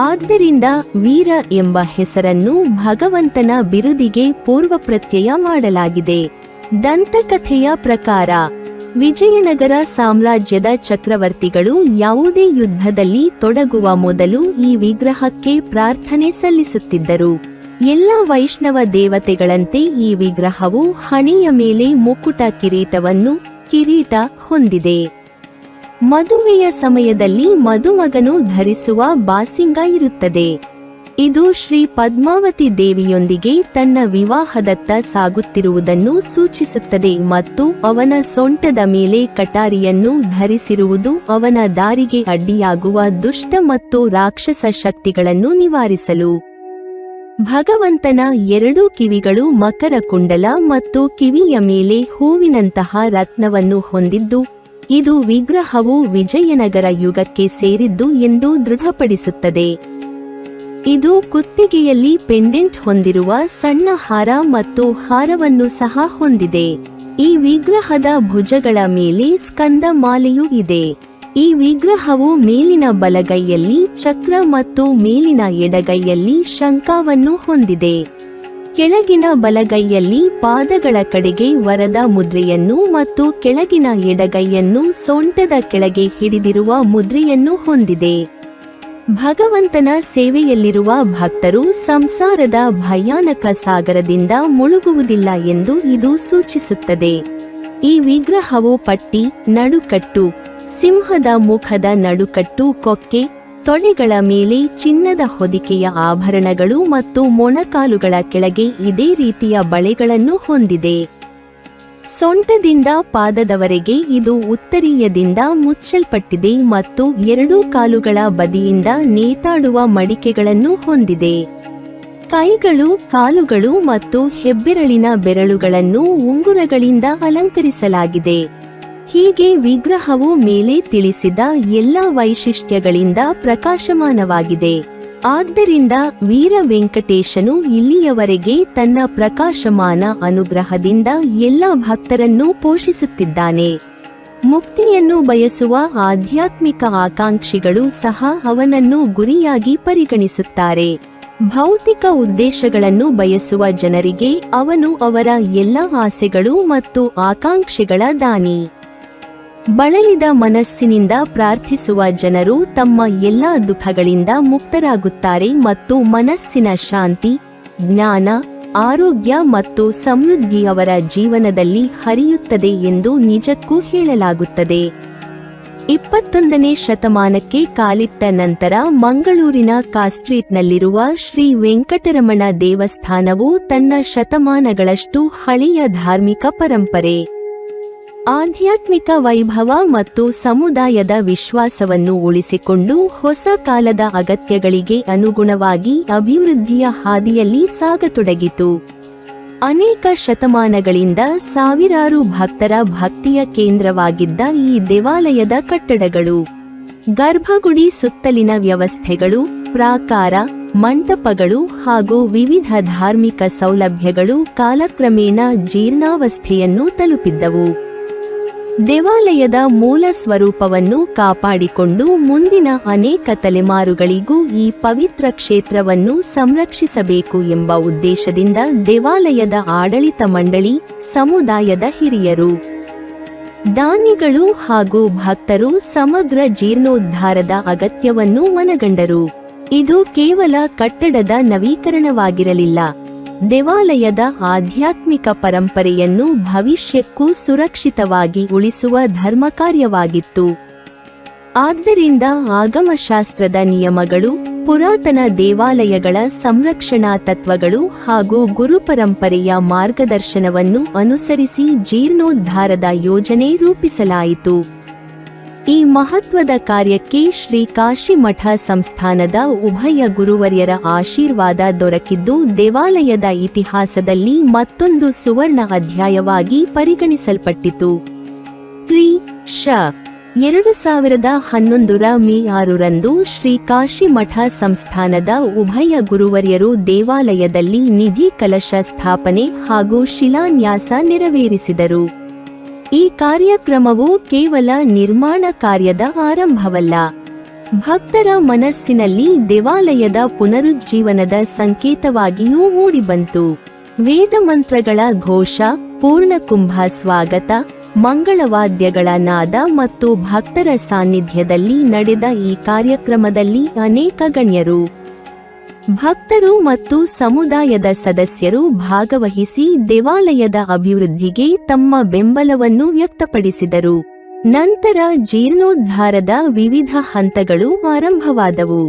ಆದ್ದರಿಂದ ವೀರ ಎಂಬ ಹೆಸರನ್ನು ಭಗವಂತನ ಬಿರುದಿಗೆ ಪೂರ್ವಪ್ರತ್ಯಯ ಮಾಡಲಾಗಿದೆ. ದಂತಕಥೆಯ ಪ್ರಕಾರ ವಿಜಯನಗರ ಸಾಮ್ರಾಜ್ಯದ ಚಕ್ರವರ್ತಿಗಳು ಯಾವುದೇ ಯುದ್ಧದಲ್ಲಿ ತೊಡಗುವ ಮೊದಲು ಈ ವಿಗ್ರಹಕ್ಕೆ ಪ್ರಾರ್ಥನೆ ಸಲ್ಲಿಸುತ್ತಿದ್ದರು. ಎಲ್ಲ ವೈಷ್ಣವ ದೇವತೆಗಳಂತೆ ಈ ವಿಗ್ರಹವು ಹಣೆಯ ಮೇಲೆ ಮುಕುಟ ಕಿರೀಟ ಹೊಂದಿದೆ. ಮದುವೆಯ ಸಮಯದಲ್ಲಿ ಮದುಮಗನು ಧರಿಸುವ ಬಾಸಿಂಗ ಇರುತ್ತದೆ. ಇದು ಶ್ರೀ ಪದ್ಮಾವತಿ ದೇವಿಯೊಂದಿಗೆ ತನ್ನ ವಿವಾಹದತ್ತ ಸಾಗುತ್ತಿರುವುದನ್ನು ಸೂಚಿಸುತ್ತದೆ ಮತ್ತು ಅವನ ಸೊಂಟದ ಮೇಲೆ ಕಟಾರಿಯನ್ನು ಧರಿಸಿರುವುದು ಅವನ ದಾರಿಗೆ ಅಡ್ಡಿಯಾಗುವ ದುಷ್ಟ ಮತ್ತು ರಾಕ್ಷಸ ಶಕ್ತಿಗಳನ್ನು ನಿವಾರಿಸಲು. ಭಗವಂತನ 2 ಕಿವಿಗಳು ಮಕರ ಕುಂಡಲ ಮತ್ತು ಕಿವಿಯ ಮೇಲೆ ಹೂವಿನಂತಹ ರತ್ನವನ್ನು ಹೊಂದಿದ್ದು, ಇದು ವಿಗ್ರಹವು ವಿಜಯನಗರ ಯುಗಕ್ಕೆ ಸೇರಿದ್ದು ಎಂದು ದೃಢಪಡಿಸುತ್ತದೆ. ಇದು ಕುತ್ತಿಗೆಯಲ್ಲಿ ಪೆಂಡೆಂಟ್ ಹೊಂದಿರುವ ಸಣ್ಣ ಹಾರ ಮತ್ತು ಹಾರವನ್ನು ಸಹ ಹೊಂದಿದೆ. ಈ ವಿಗ್ರಹದ ಭುಜಗಳ ಮೇಲೆ ಸ್ಕಂದ ಮಾಲೆಯೂ ಇದೆ. ಈ ವಿಗ್ರಹವು ಮೇಲಿನ ಬಲಗೈಯಲ್ಲಿ ಚಕ್ರ ಮತ್ತು ಮೇಲಿನ ಎಡಗೈಯಲ್ಲಿ ಶಂಖವನ್ನು ಹೊಂದಿದೆ. ಕೆಳಗಿನ ಬಲಗೈಯಲ್ಲಿ ಪಾದಗಳ ಕಡೆಗೆ ವರದ ಮುದ್ರೆಯನ್ನು ಮತ್ತು ಕೆಳಗಿನ ಎಡಗೈಯನ್ನು ಸೊಂಟದ ಕೆಳಗೆ ಹಿಡಿದಿರುವ ಮುದ್ರೆಯನ್ನು ಹೊಂದಿದೆ. ಭಗವಂತನ ಸೇವೆಯಲ್ಲಿರುವ ಭಕ್ತರು ಸಂಸಾರದ ಭಯಾನಕ ಸಾಗರದಿಂದ ಮುಳುಗುವುದಿಲ್ಲ ಎಂದು ಇದು ಸೂಚಿಸುತ್ತದೆ. ಈ ವಿಗ್ರಹವು ಪಟ್ಟಿ, ನಡುಕಟ್ಟು, ಸಿಂಹದ ಮುಖದ ನಡುಕಟ್ಟು, ಕೊಕ್ಕೆ, ತೊಡೆಗಳ ಮೇಲೆ ಚಿನ್ನದ ಹೊದಿಕೆಯ ಆಭರಣಗಳು ಮತ್ತು ಮೊಣಕಾಲುಗಳ ಕೆಳಗೆ ಇದೇ ರೀತಿಯ ಬಳೆಗಳನ್ನು ಹೊಂದಿದೆ. ಸೊಂಟದಿಂದ ಪಾದದವರೆಗೆ ಇದು ಉತ್ತರೀಯದಿಂದ ಮುಚ್ಚಲ್ಪಟ್ಟಿದೆ ಮತ್ತು 2 ಕಾಲುಗಳ ಬದಿಯಿಂದ ನೇತಾಡುವ ಮಡಿಕೆಗಳನ್ನು ಹೊಂದಿದೆ. ಕೈಗಳು, ಕಾಲುಗಳು ಮತ್ತು ಹೆಬ್ಬೆರಳಿನ ಬೆರಳುಗಳನ್ನು ಉಂಗುರಗಳಿಂದ ಅಲಂಕರಿಸಲಾಗಿದೆ. ಹೀಗೆ ವಿಗ್ರಹವು ಮೇಲೆ ತಿಳಿಸಿದ ಎಲ್ಲ ವೈಶಿಷ್ಟ್ಯಗಳಿಂದ ಪ್ರಕಾಶಮಾನವಾಗಿದೆ. ಆದ್ದರಿಂದ ವೀರ ವೆಂಕಟೇಶನು ಇಲ್ಲಿಯವರೆಗೆ ತನ್ನ ಪ್ರಕಾಶಮಾನ ಅನುಗ್ರಹದಿಂದ ಎಲ್ಲ ಭಕ್ತರನ್ನು ಪೋಷಿಸುತ್ತಿದ್ದಾನೆ. ಮುಕ್ತಿಯನ್ನು ಬಯಸುವ ಆಧ್ಯಾತ್ಮಿಕ ಆಕಾಂಕ್ಷಿಗಳು ಸಹ ಅವನನ್ನು ಗುರಿಯಾಗಿ ಪರಿಗಣಿಸುತ್ತಾರೆ. ಭೌತಿಕ ಉದ್ದೇಶಗಳನ್ನು ಬಯಸುವ ಜನರಿಗೆ ಅವನು ಅವರ ಎಲ್ಲ ಆಸೆಗಳು ಮತ್ತು ಆಕಾಂಕ್ಷೆಗಳ ದಾನಿ. ಬಳಲಿದ ಮನಸ್ಸಿನಿಂದ ಪ್ರಾರ್ಥಿಸುವ ಜನರು ತಮ್ಮ ಎಲ್ಲಾ ದುಃಖಗಳಿಂದ ಮುಕ್ತರಾಗುತ್ತಾರೆ ಮತ್ತು ಮನಸ್ಸಿನ ಶಾಂತಿ, ಜ್ಞಾನ, ಆರೋಗ್ಯ ಮತ್ತು ಸಮೃದ್ಧಿ ಅವರ ಜೀವನದಲ್ಲಿ ಹರಿಯುತ್ತದೆ ಎಂದು ನಿಜಕ್ಕೂ ಹೇಳಲಾಗುತ್ತದೆ. 21ನೇ ಶತಮಾನಕ್ಕೆ ಕಾಲಿಟ್ಟ ನಂತರ ಮಂಗಳೂರಿನ ಕಾಸ್ಟ್ರೀಟ್ನಲ್ಲಿರುವ ಶ್ರೀ ವೆಂಕಟರಮಣ ದೇವಸ್ಥಾನವು ತನ್ನ ಶತಮಾನಗಳಷ್ಟು ಹಳೆಯ ಧಾರ್ಮಿಕ ಪರಂಪರೆ, ಆಧ್ಯಾತ್ಮಿಕ ವೈಭವ ಮತ್ತು ಸಮುದಾಯದ ವಿಶ್ವಾಸವನ್ನು ಉಳಿಸಿಕೊಂಡು ಹೊಸ ಕಾಲದ ಅಗತ್ಯಗಳಿಗೆ ಅನುಗುಣವಾಗಿ ಅಭಿವೃದ್ಧಿಯ ಹಾದಿಯಲ್ಲಿ ಸಾಗತೊಡಗಿತು. ಅನೇಕ ಶತಮಾನಗಳಿಂದ ಸಾವಿರಾರು ಭಕ್ತರ ಭಕ್ತಿಯ ಕೇಂದ್ರವಾಗಿದ್ದ ಈ ದೇವಾಲಯದ ಕಟ್ಟಡಗಳು, ಗರ್ಭಗುಡಿ ಸುತ್ತಲಿನ ವ್ಯವಸ್ಥೆಗಳು, ಪ್ರಾಕಾರ, ಮಂಟಪಗಳು ಹಾಗೂ ವಿವಿಧ ಧಾರ್ಮಿಕ ಸೌಲಭ್ಯಗಳು ಕಾಲಕ್ರಮೇಣ ಜೀರ್ಣಾವಸ್ಥೆಯನ್ನು ತಲುಪಿದ್ದವು. ದೇವಾಲಯದ ಮೂಲ ಸ್ವರೂಪವನ್ನು ಕಾಪಾಡಿಕೊಂಡು ಮುಂದಿನ ಅನೇಕ ತಲೆಮಾರುಗಳಿಗೂ ಈ ಪವಿತ್ರ ಕ್ಷೇತ್ರವನ್ನು ಸಂರಕ್ಷಿಸಬೇಕು ಎಂಬ ಉದ್ದೇಶದಿಂದ ದೇವಾಲಯದ ಆಡಳಿತ ಮಂಡಳಿ, ಸಮುದಾಯದ ಹಿರಿಯರು, ದಾನಿಗಳು ಹಾಗೂ ಭಕ್ತರು ಸಮಗ್ರ ಜೀರ್ಣೋದ್ಧಾರದ ಅಗತ್ಯವನ್ನು ಮನಗಂಡರು. ಇದು ಕೇವಲ ಕಟ್ಟಡದ ನವೀಕರಣವಾಗಿರಲಿಲ್ಲ, ದೇವಾಲಯದ ಆಧ್ಯಾತ್ಮಿಕ ಪರಂಪರೆಯನ್ನು ಭವಿಷ್ಯಕ್ಕೂ ಸುರಕ್ಷಿತವಾಗಿ ಉಳಿಸುವ ಧರ್ಮಕಾರ್ಯವಾಗಿತ್ತು. ಆದ್ದರಿಂದ ಆಗಮಶಾಸ್ತ್ರದ ನಿಯಮಗಳು, ಪುರಾತನ ದೇವಾಲಯಗಳ ಸಂರಕ್ಷಣಾ ತತ್ವಗಳು ಹಾಗೂ ಗುರುಪರಂಪರೆಯ ಮಾರ್ಗದರ್ಶನವನ್ನು ಅನುಸರಿಸಿ ಜೀರ್ಣೋದ್ಧಾರದ ಯೋಜನೆ ರೂಪಿಸಲಾಯಿತು. ಈ ಮಹತ್ವದ ಕಾರ್ಯಕ್ಕೆ ಶ್ರೀ ಕಾಶಿ ಮಠ ಸಂಸ್ಥಾನದ ಉಭಯ ಗುರುವರ್ಯರ ಆಶೀರ್ವಾದ ದೊರಕಿದ್ದು ದೇವಾಲಯದ ಇತಿಹಾಸದಲ್ಲಿ ಮತ್ತೊಂದು ಸುವರ್ಣ ಅಧ್ಯಾಯವಾಗಿ ಪರಿಗಣಿಸಲ್ಪಟ್ಟಿತು. ಕ್ರಿ. ಶ. 2011 ಮೇ 6 ಶ್ರೀ ಕಾಶಿ ಮಠ ಸಂಸ್ಥಾನದ ಉಭಯ ಗುರುವರ್ಯರು ದೇವಾಲಯದಲ್ಲಿ ನಿಧಿ ಕಲಶ ಸ್ಥಾಪನೆ ಹಾಗೂ ಶಿಲಾನ್ಯಾಸ ನೆರವೇರಿಸಿದರು. ಈ ಕಾರ್ಯಕ್ರಮವು ಕೇವಲ ನಿರ್ಮಾಣ ಕಾರ್ಯದ ಆರಂಭವಲ್ಲ, ಭಕ್ತರ ಮನಸ್ಸಿನಲ್ಲಿ ದೇವಾಲಯದ ಪುನರುಜ್ಜೀವನದ ಸಂಕೇತವಾಗಿಯೂ ಮೂಡಿಬಂತು. ವೇದಮಂತ್ರಗಳ ಘೋಷ, ಪೂರ್ಣಕುಂಭ ಸ್ವಾಗತ, ಮಂಗಳವಾದ್ಯಗಳ ನಾದ ಮತ್ತು ಭಕ್ತರ ಸಾನ್ನಿಧ್ಯದಲ್ಲಿ ನಡೆದ ಈ ಕಾರ್ಯಕ್ರಮದಲ್ಲಿ ಅನೇಕ ಗಣ್ಯರು, ಭಕ್ತರು ಮತ್ತು ಸಮುದಾಯದ ಸದಸ್ಯರು ಭಾಗವಹಿಸಿ ದೇವಾಲಯದ ಅಭಿವೃದ್ಧಿಗೆ ತಮ್ಮ ಬೆಂಬಲವನ್ನು ವ್ಯಕ್ತಪಡಿಸಿದರು. ನಂತರ ಜೀರ್ಣೋದ್ಧಾರದ ವಿವಿಧ ಹಂತಗಳು ಆರಂಭವಾದವು.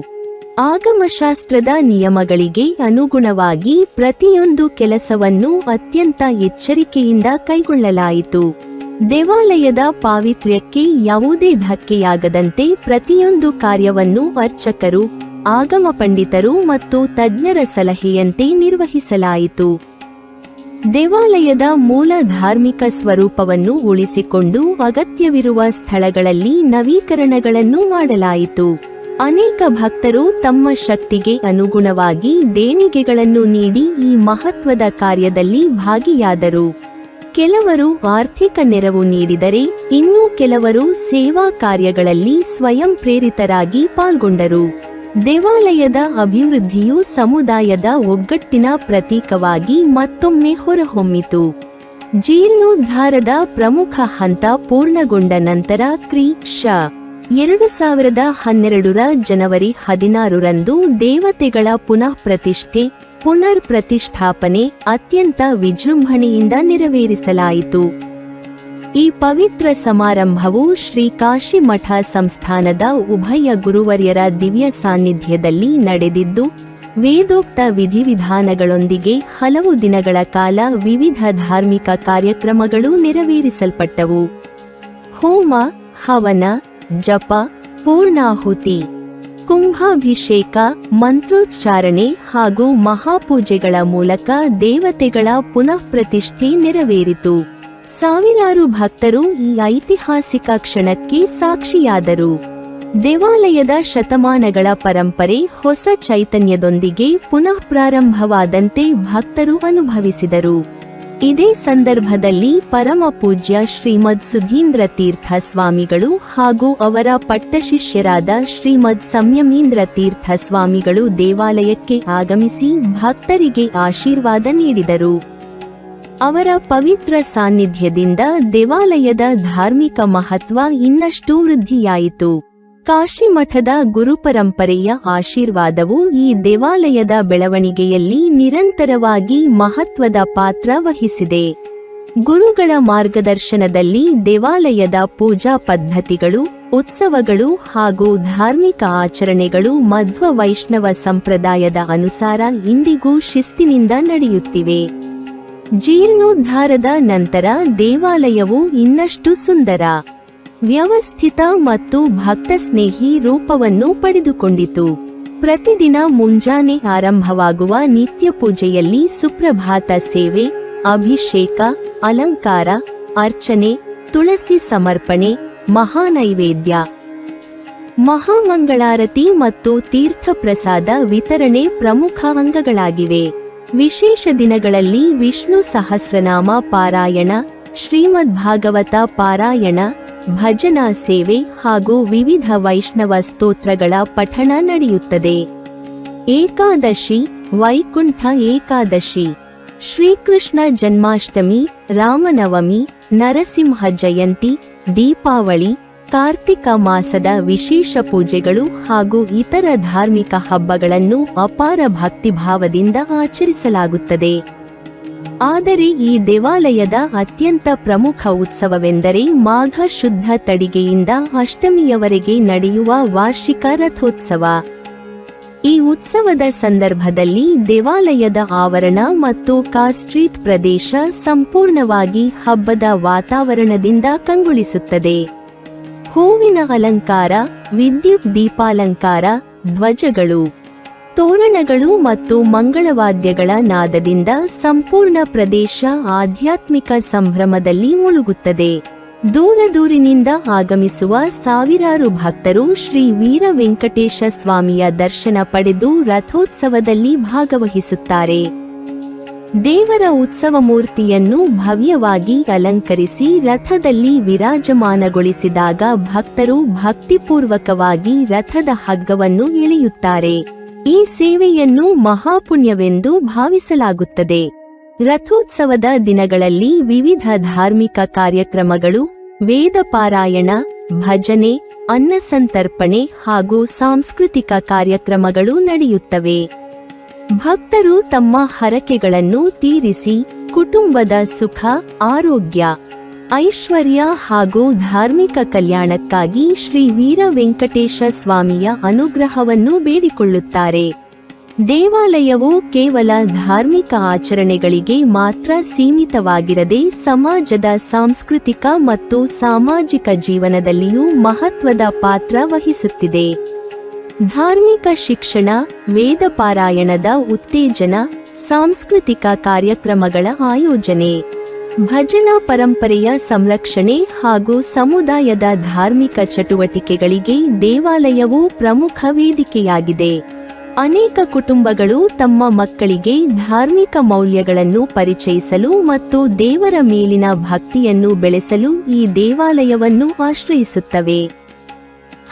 ಆಗಮಶಾಸ್ತ್ರದ ನಿಯಮಗಳಿಗೆ ಅನುಗುಣವಾಗಿ ಪ್ರತಿಯೊಂದು ಕೆಲಸವನ್ನು ಅತ್ಯಂತ ಎಚ್ಚರಿಕೆಯಿಂದ ಕೈಗೊಳ್ಳಲಾಯಿತು. ದೇವಾಲಯದ ಪಾವಿತ್ರ್ಯಕ್ಕೆ ಯಾವುದೇ ಧಕ್ಕೆಯಾಗದಂತೆ ಪ್ರತಿಯೊಂದು ಕಾರ್ಯವನ್ನು ಅರ್ಚಕರು, ಆಗಮ ಪಂಡಿತರು ಮತ್ತು ತಜ್ಞರ ಸಲಹೆಯಂತೆ ನಿರ್ವಹಿಸಲಾಯಿತು. ದೇವಾಲಯದ ಮೂಲ ಧಾರ್ಮಿಕ ಸ್ವರೂಪವನ್ನು ಉಳಿಸಿಕೊಂಡು ಅಗತ್ಯವಿರುವ ಸ್ಥಳಗಳಲ್ಲಿ ನವೀಕರಣಗಳನ್ನು ಮಾಡಲಾಯಿತು. ಅನೇಕ ಭಕ್ತರು ತಮ್ಮ ಶಕ್ತಿಗೆ ಅನುಗುಣವಾಗಿ ದೇಣಿಗೆಗಳನ್ನು ನೀಡಿ ಈ ಮಹತ್ವದ ಕಾರ್ಯದಲ್ಲಿ ಭಾಗಿಯಾದರು. ಕೆಲವರು ಆರ್ಥಿಕ ನೆರವು ನೀಡಿದರೆ, ಇನ್ನೂ ಕೆಲವರು ಸೇವಾ ಕಾರ್ಯಗಳಲ್ಲಿ ಸ್ವಯಂ ಪ್ರೇರಿತರಾಗಿ ಪಾಲ್ಗೊಂಡರು. ದೇವಾಲಯದ ಅಭಿವೃದ್ಧಿಯು ಸಮುದಾಯದ ಒಗ್ಗಟ್ಟಿನ ಪ್ರತೀಕವಾಗಿ ಮತ್ತೊಮ್ಮೆ ಹೊರಹೊಮ್ಮಿತು. ಜೀರ್ಣೋದ್ಧಾರದ ಪ್ರಮುಖ ಹಂತ ಪೂರ್ಣಗೊಂಡ ನಂತರ ಕ್ರಿ. ಶ. 2012 ಜನವರಿ 16 ದೇವತೆಗಳ ಪುನಃ ಪ್ರತಿಷ್ಠೆ, ಪುನರ್ ಪ್ರತಿಷ್ಠಾಪನೆ ಅತ್ಯಂತ ವಿಜೃಂಭಣೆಯಿಂದ ನೆರವೇರಿಸಲಾಯಿತು. ಈ ಪವಿತ್ರ ಸಮಾರಂಭವು ಶ್ರೀ ಕಾಶಿ ಮಠ ಸಂಸ್ಥಾನದ ಉಭಯ ಗುರುವರ್ಯರ ದಿವ್ಯ ಸಾನ್ನಿಧ್ಯದಲ್ಲಿ ನಡೆದಿದ್ದು, ವೇದೋಕ್ತ ವಿಧಿವಿಧಾನಗಳೊಂದಿಗೆ ಹಲವು ದಿನಗಳ ಕಾಲ ವಿವಿಧ ಧಾರ್ಮಿಕ ಕಾರ್ಯಕ್ರಮಗಳು ನೆರವೇರಿಸಲ್ಪಟ್ಟವು. ಹೋಮ, ಹವನ, ಜಪ, ಪೂರ್ಣಾಹುತಿ, ಕುಂಭಾಭಿಷೇಕ, ಮಂತ್ರೋಚ್ಚಾರಣೆ ಹಾಗೂ ಮಹಾಪೂಜೆಗಳ ಮೂಲಕ ದೇವತೆಗಳ ಪುನಃ ಪ್ರತಿಷ್ಠೆ ನೆರವೇರಿತು. ಸಾವಿರಾರು ಭಕ್ತರು ಈ ಐತಿಹಾಸಿಕ ಕ್ಷಣಕ್ಕೆ ಸಾಕ್ಷಿಯಾದರು. ದೇವಾಲಯದ ಶತಮಾನಗಳ ಪರಂಪರೆ ಹೊಸ ಚೈತನ್ಯದೊಂದಿಗೆ ಪುನಃ ಪ್ರಾರಂಭವಾದಂತೆ ಭಕ್ತರು ಅನುಭವಿಸಿದರು. ಇದೇ ಸಂದರ್ಭದಲ್ಲಿ ಪರಮ ಪೂಜ್ಯ ಶ್ರೀಮದ್ ಸುಧೀಂದ್ರ ತೀರ್ಥ ಸ್ವಾಮಿಗಳು ಹಾಗೂ ಅವರ ಪಟ್ಟಶಿಷ್ಯರಾದ ಶ್ರೀಮದ್ ಸಂಯಮೀಂದ್ರ ತೀರ್ಥ ಸ್ವಾಮಿಗಳು ದೇವಾಲಯಕ್ಕೆ ಆಗಮಿಸಿ ಭಕ್ತರಿಗೆ ಆಶೀರ್ವಾದ ನೀಡಿದರು. ಅವರ ಪವಿತ್ರ ಸಾನ್ನಿಧ್ಯದಿಂದ ದೇವಾಲಯದ ಧಾರ್ಮಿಕ ಮಹತ್ವ ಇನ್ನಷ್ಟು ವೃದ್ಧಿಯಾಯಿತು. ಕಾಶಿ ಮಠದ ಗುರುಪರಂಪರೆಯ ಆಶೀರ್ವಾದವು ಈ ದೇವಾಲಯದ ಬೆಳವಣಿಗೆಯಲ್ಲಿ ನಿರಂತರವಾಗಿ ಮಹತ್ವದ ಪಾತ್ರ ವಹಿಸಿದೆ. ಗುರುಗಳ ಮಾರ್ಗದರ್ಶನದಲ್ಲಿ ದೇವಾಲಯದ ಪೂಜಾ ಪದ್ಧತಿಗಳು, ಉತ್ಸವಗಳು ಹಾಗೂ ಧಾರ್ಮಿಕ ಆಚರಣೆಗಳು ಮಧ್ವ ವೈಷ್ಣವ ಸಂಪ್ರದಾಯದ ಅನುಸಾರ ಇಂದಿಗೂ ಶಿಸ್ತಿನಿಂದ ನಡೆಯುತ್ತಿವೆ. ಜೀರ್ಣೋದ್ಧಾರದ ನಂತರ ದೇವಾಲಯವು ಇನ್ನಷ್ಟು ಸುಂದರ, ವ್ಯವಸ್ಥಿತ ಮತ್ತು ಭಕ್ತಸ್ನೇಹಿ ರೂಪವನ್ನು ಪಡೆದುಕೊಂಡಿತು. ಪ್ರತಿದಿನ ಮುಂಜಾನೆ ಆರಂಭವಾಗುವ ನಿತ್ಯ ಪೂಜೆಯಲ್ಲಿ ಸುಪ್ರಭಾತ ಸೇವೆ, ಅಭಿಷೇಕ, ಅಲಂಕಾರ, ಅರ್ಚನೆ, ತುಳಸಿ ಸಮರ್ಪಣೆ, ಮಹಾನೈವೇದ್ಯ, ಮಹಾಮಂಗಳಾರತಿ ಮತ್ತು ತೀರ್ಥ ಪ್ರಸಾದ ವಿತರಣೆ ಪ್ರಮುಖ ಅಂಗಗಳಾಗಿವೆ. ವಿಶೇಷ ದಿನಗಳಲ್ಲಿ ವಿಷ್ಣು ಸಹಸ್ರನಾಮ ಪಾರಾಯಣ, ಶ್ರೀಮದ್ ಭಾಗವತ ಪಾರಾಯಣ, ಭಜನಾ ಸೇವೆ ಹಾಗೂ ವಿವಿಧ ವೈಷ್ಣವ ಸ್ತೋತ್ರಗಳ ಪಠಣ ನಡೆಯುತ್ತದೆ. ಏಕಾದಶಿ, ವೈಕುಂಠ ಏಕಾದಶಿ, ಶ್ರೀಕೃಷ್ಣ ಜನ್ಮಾಷ್ಟಮಿ, ರಾಮನವಮಿ, ನರಸಿಂಹ ಜಯಂತಿ, ದೀಪಾವಳಿ, ಕಾರ್ತಿಕ ಮಾಸದ ವಿಶೇಷ ಪೂಜೆಗಳು ಹಾಗೂ ಇತರ ಧಾರ್ಮಿಕ ಹಬ್ಬಗಳನ್ನು ಅಪಾರ ಭಕ್ತಿಭಾವದಿಂದ ಆಚರಿಸಲಾಗುತ್ತದೆ. ಆದರೆ ಈ ದೇವಾಲಯದ ಅತ್ಯಂತ ಪ್ರಮುಖ ಉತ್ಸವವೆಂದರೆ ಮಾಘ ಶುದ್ಧ ತಡಿಗೆಯಿಂದ ಅಷ್ಟಮಿಯವರೆಗೆ ನಡೆಯುವ ವಾರ್ಷಿಕ ರಥೋತ್ಸವ. ಈ ಉತ್ಸವದ ಸಂದರ್ಭದಲ್ಲಿ ದೇವಾಲಯದ ಆವರಣ ಮತ್ತು ಕಾರ್ ಸ್ಟ್ರೀಟ್ ಪ್ರದೇಶ ಸಂಪೂರ್ಣವಾಗಿ ಹಬ್ಬದ ವಾತಾವರಣದಿಂದ ಕಂಗೊಳಿಸುತ್ತದೆ. ಹೂವಿನ ಅಲಂಕಾರ, ವಿದ್ಯುತ್ ದೀಪಾಲಂಕಾರ, ಧ್ವಜಗಳು, ತೋರಣಗಳು ಮತ್ತು ಮಂಗಳವಾದ್ಯಗಳ ನಾದದಿಂದ ಸಂಪೂರ್ಣ ಪ್ರದೇಶ ಆಧ್ಯಾತ್ಮಿಕ ಸಂಭ್ರಮದಲ್ಲಿ ಮುಳುಗುತ್ತದೆ. ದೂರದೂರಿನಿಂದ ಆಗಮಿಸುವ ಸಾವಿರಾರು ಭಕ್ತರು ಶ್ರೀ ವೀರ ವೆಂಕಟೇಶ ಸ್ವಾಮಿಯ ದರ್ಶನ ಪಡೆದು ರಥೋತ್ಸವದಲ್ಲಿ ಭಾಗವಹಿಸುತ್ತಾರೆ. ದೇವರ ಉತ್ಸವ ಮೂರ್ತಿಯನ್ನು ಭವ್ಯವಾಗಿ ಅಲಂಕರಿಸಿ ರಥದಲ್ಲಿ ವಿರಾಜಮಾನಗೊಳಿಸಿದಾಗ ಭಕ್ತರು ಭಕ್ತಿಪೂರ್ವಕವಾಗಿ ರಥದ ಹಗ್ಗವನ್ನು ಎಳೆಯುತ್ತಾರೆ. ಈ ಸೇವೆಯನ್ನು ಮಹಾಪುಣ್ಯವೆಂದು ಭಾವಿಸಲಾಗುತ್ತದೆ. ರಥೋತ್ಸವದ ದಿನಗಳಲ್ಲಿ ವಿವಿಧ ಧಾರ್ಮಿಕ ಕಾರ್ಯಕ್ರಮಗಳು, ವೇದ ಪಾರಾಯಣ, ಭಜನೆ, ಅನ್ನಸಂತರ್ಪಣೆ ಹಾಗೂ ಸಾಂಸ್ಕೃತಿಕ ಕಾರ್ಯಕ್ರಮಗಳು ನಡೆಯುತ್ತವೆ. ಭಕ್ತರು ತಮ್ಮ ಹರಕೆಗಳನ್ನು ತೀರಿಸಿ ಕುಟುಂಬದ ಸುಖ, ಆರೋಗ್ಯ, ಐಶ್ವರ್ಯ ಹಾಗೂ ಧಾರ್ಮಿಕ ಕಲ್ಯಾಣಕ್ಕಾಗಿ ಶ್ರೀ ವೀರ ವೆಂಕಟೇಶ ಸ್ವಾಮಿಯ ಅನುಗ್ರಹವನ್ನು ಬೇಡಿಕೊಳ್ಳುತ್ತಾರೆ. ದೇವಾಲಯವು ಕೇವಲ ಧಾರ್ಮಿಕ ಆಚರಣೆಗಳಿಗೆ ಮಾತ್ರ ಸೀಮಿತವಾಗಿರದೆ ಸಮಾಜದ ಸಾಂಸ್ಕೃತಿಕ ಮತ್ತು ಸಾಮಾಜಿಕ ಜೀವನದಲ್ಲಿಯೂ ಮಹತ್ವದ ಪಾತ್ರ ವಹಿಸುತ್ತಿದೆ. ಧಾರ್ಮಿಕ ಶಿಕ್ಷಣ, ವೇದ ಪಾರಾಯಣದ ಉತ್ತೇಜನ, ಸಾಂಸ್ಕೃತಿಕ ಕಾರ್ಯಕ್ರಮಗಳ ಆಯೋಜನೆ, ಭಜನಾ ಪರಂಪರೆಯ ಸಂರಕ್ಷಣೆ ಹಾಗೂ ಸಮುದಾಯದ ಧಾರ್ಮಿಕ ಚಟುವಟಿಕೆಗಳಿಗೆ ದೇವಾಲಯವು ಪ್ರಮುಖ ವೇದಿಕೆಯಾಗಿದೆ. ಅನೇಕ ಕುಟುಂಬಗಳು ತಮ್ಮ ಮಕ್ಕಳಿಗೆ ಧಾರ್ಮಿಕ ಮೌಲ್ಯಗಳನ್ನು ಪರಿಚಯಿಸಲು ಮತ್ತು ದೇವರ ಮೇಲಿನ ಭಕ್ತಿಯನ್ನು ಬೆಳೆಸಲು ಈ ದೇವಾಲಯವನ್ನು ಆಶ್ರಯಿಸುತ್ತವೆ.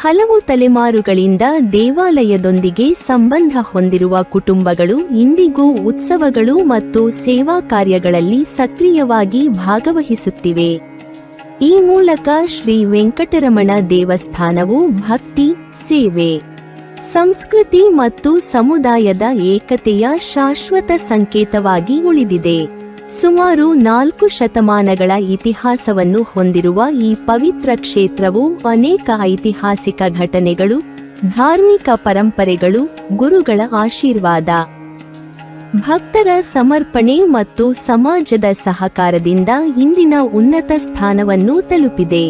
ಹಲವು ತಲೆಮಾರುಗಳಿಂದ ದೇವಾಲಯದೊಂದಿಗೆ ಸಂಬಂಧ ಹೊಂದಿರುವ ಕುಟುಂಬಗಳು ಇಂದಿಗೂ ಉತ್ಸವಗಳು ಮತ್ತು ಸೇವಾ ಕಾರ್ಯಗಳಲ್ಲಿ ಸಕ್ರಿಯವಾಗಿ ಭಾಗವಹಿಸುತ್ತಿವೆ. ಈ ಮೂಲಕ ಶ್ರೀ ವೆಂಕಟರಮಣ ದೇವಸ್ಥಾನವು ಭಕ್ತಿ, ಸೇವೆ, ಸಂಸ್ಕೃತಿ ಮತ್ತು ಸಮುದಾಯದ ಏಕತೆಯ ಶಾಶ್ವತ ಸಂಕೇತವಾಗಿ ಉಳಿದಿದೆ. ಸುಮಾರು 4 ಶತಮಾನಗಳ ಇತಿಹಾಸವನ್ನು ಹೊಂದಿರುವ ಈ ಪವಿತ್ರ ಕ್ಷೇತ್ರವು ಅನೇಕ ಐತಿಹಾಸಿಕ ಘಟನೆಗಳು, ಧಾರ್ಮಿಕ ಪರಂಪರೆಗಳು, ಗುರುಗಳ ಆಶೀರ್ವಾದ, ಭಕ್ತರ ಸಮರ್ಪಣೆ ಮತ್ತು ಸಮಾಜದ ಸಹಕಾರದಿಂದ ಇಂದಿನ ಉನ್ನತ ಸ್ಥಾನವನ್ನು ತಲುಪಿದೆ.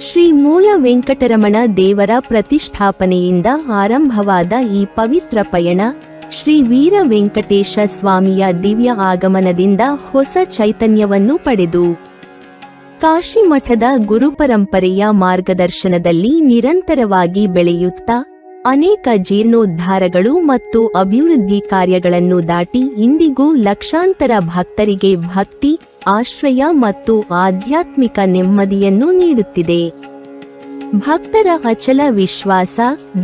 ಶ್ರೀ ಮೂಲ ವೆಂಕಟರಮಣ ದೇವರ ಪ್ರತಿಷ್ಠಾಪನೆಯಿಂದ ಆರಂಭವಾದ ಈ ಪವಿತ್ರ ಪಯಣ ಶ್ರೀ ವೀರ ವೆಂಕಟೇಶ ಸ್ವಾಮಿಯ ದಿವ್ಯ ಆಗಮನದಿಂದ ಹೊಸ ಚೈತನ್ಯವನ್ನು ಪಡೆದು ಕಾಶಿ ಮಠದ ಗುರುಪರಂಪರೆಯ ಮಾರ್ಗದರ್ಶನದಲ್ಲಿ ನಿರಂತರವಾಗಿ ಬೆಳೆಯುತ್ತಾ ಅನೇಕ ಜೀರ್ಣೋದ್ಧಾರಗಳು ಮತ್ತು ಅಭಿವೃದ್ಧಿ ಕಾರ್ಯಗಳನ್ನು ದಾಟಿ ಇಂದಿಗೂ ಲಕ್ಷಾಂತರ ಭಕ್ತರಿಗೆ ಭಕ್ತಿ, ಆಶ್ರಯ ಮತ್ತು ಆಧ್ಯಾತ್ಮಿಕ ನೆಮ್ಮದಿಯನ್ನು ನೀಡುತ್ತಿದೆ. ಭಕ್ತರ ಅಚಲ ವಿಶ್ವಾಸ,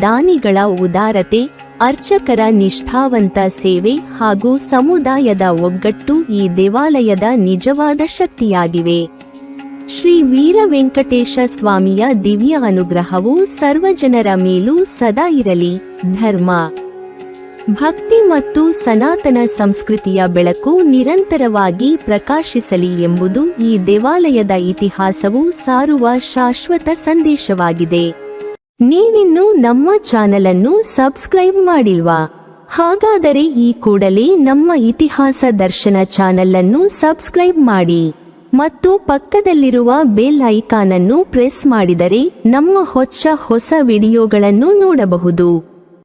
ದಾನಿಗಳ ಉದಾರತೆ, ಅರ್ಚಕರ ನಿಷ್ಠಾವಂತ ಸೇವೆ ಹಾಗೂ ಸಮುದಾಯದ ಒಗ್ಗಟ್ಟು ಈ ದೇವಾಲಯದ ನಿಜವಾದ ಶಕ್ತಿಯಾಗಿವೆ. ಶ್ರೀ ವೀರ ವೆಂಕಟೇಶ ಸ್ವಾಮಿಯ ದಿವ್ಯ ಅನುಗ್ರಹವು ಸರ್ವಜನರ ಮೇಲೂ ಸದಾ ಇರಲಿ. ಧರ್ಮ, ಭಕ್ತಿ ಮತ್ತು ಸನಾತನ ಸಂಸ್ಕೃತಿಯ ಬೆಳಕು ನಿರಂತರವಾಗಿ ಪ್ರಕಾಶಿಸಲಿ ಎಂಬುದು ಈ ದೇವಾಲಯದ ಇತಿಹಾಸವು ಸಾರುವ ಶಾಶ್ವತ ಸಂದೇಶವಾಗಿದೆ. ನೀವಿನ್ನೂ ನಮ್ಮ ಚಾನೆಲ್ ಅನ್ನು ಸಬ್ಸ್ಕ್ರೈಬ್ ಮಾಡಿಲ್ವಾ? ಹಾಗಾದರೆ ಈ ಕೂಡಲೇ ನಮ್ಮ ಇತಿಹಾಸ ದರ್ಶನ ಚಾನೆಲ್ ಅನ್ನು ಸಬ್ಸ್ಕ್ರೈಬ್ ಮಾಡಿ ಮತ್ತು ಪಕ್ಕದಲ್ಲಿರುವ ಬೆಲ್ ಐಕಾನ್ ಅನ್ನು ಪ್ರೆಸ್ ಮಾಡಿದರೆ ನಮ್ಮ ಹೊಸ ವಿಡಿಯೋಗಳನ್ನು ನೋಡಬಹುದು.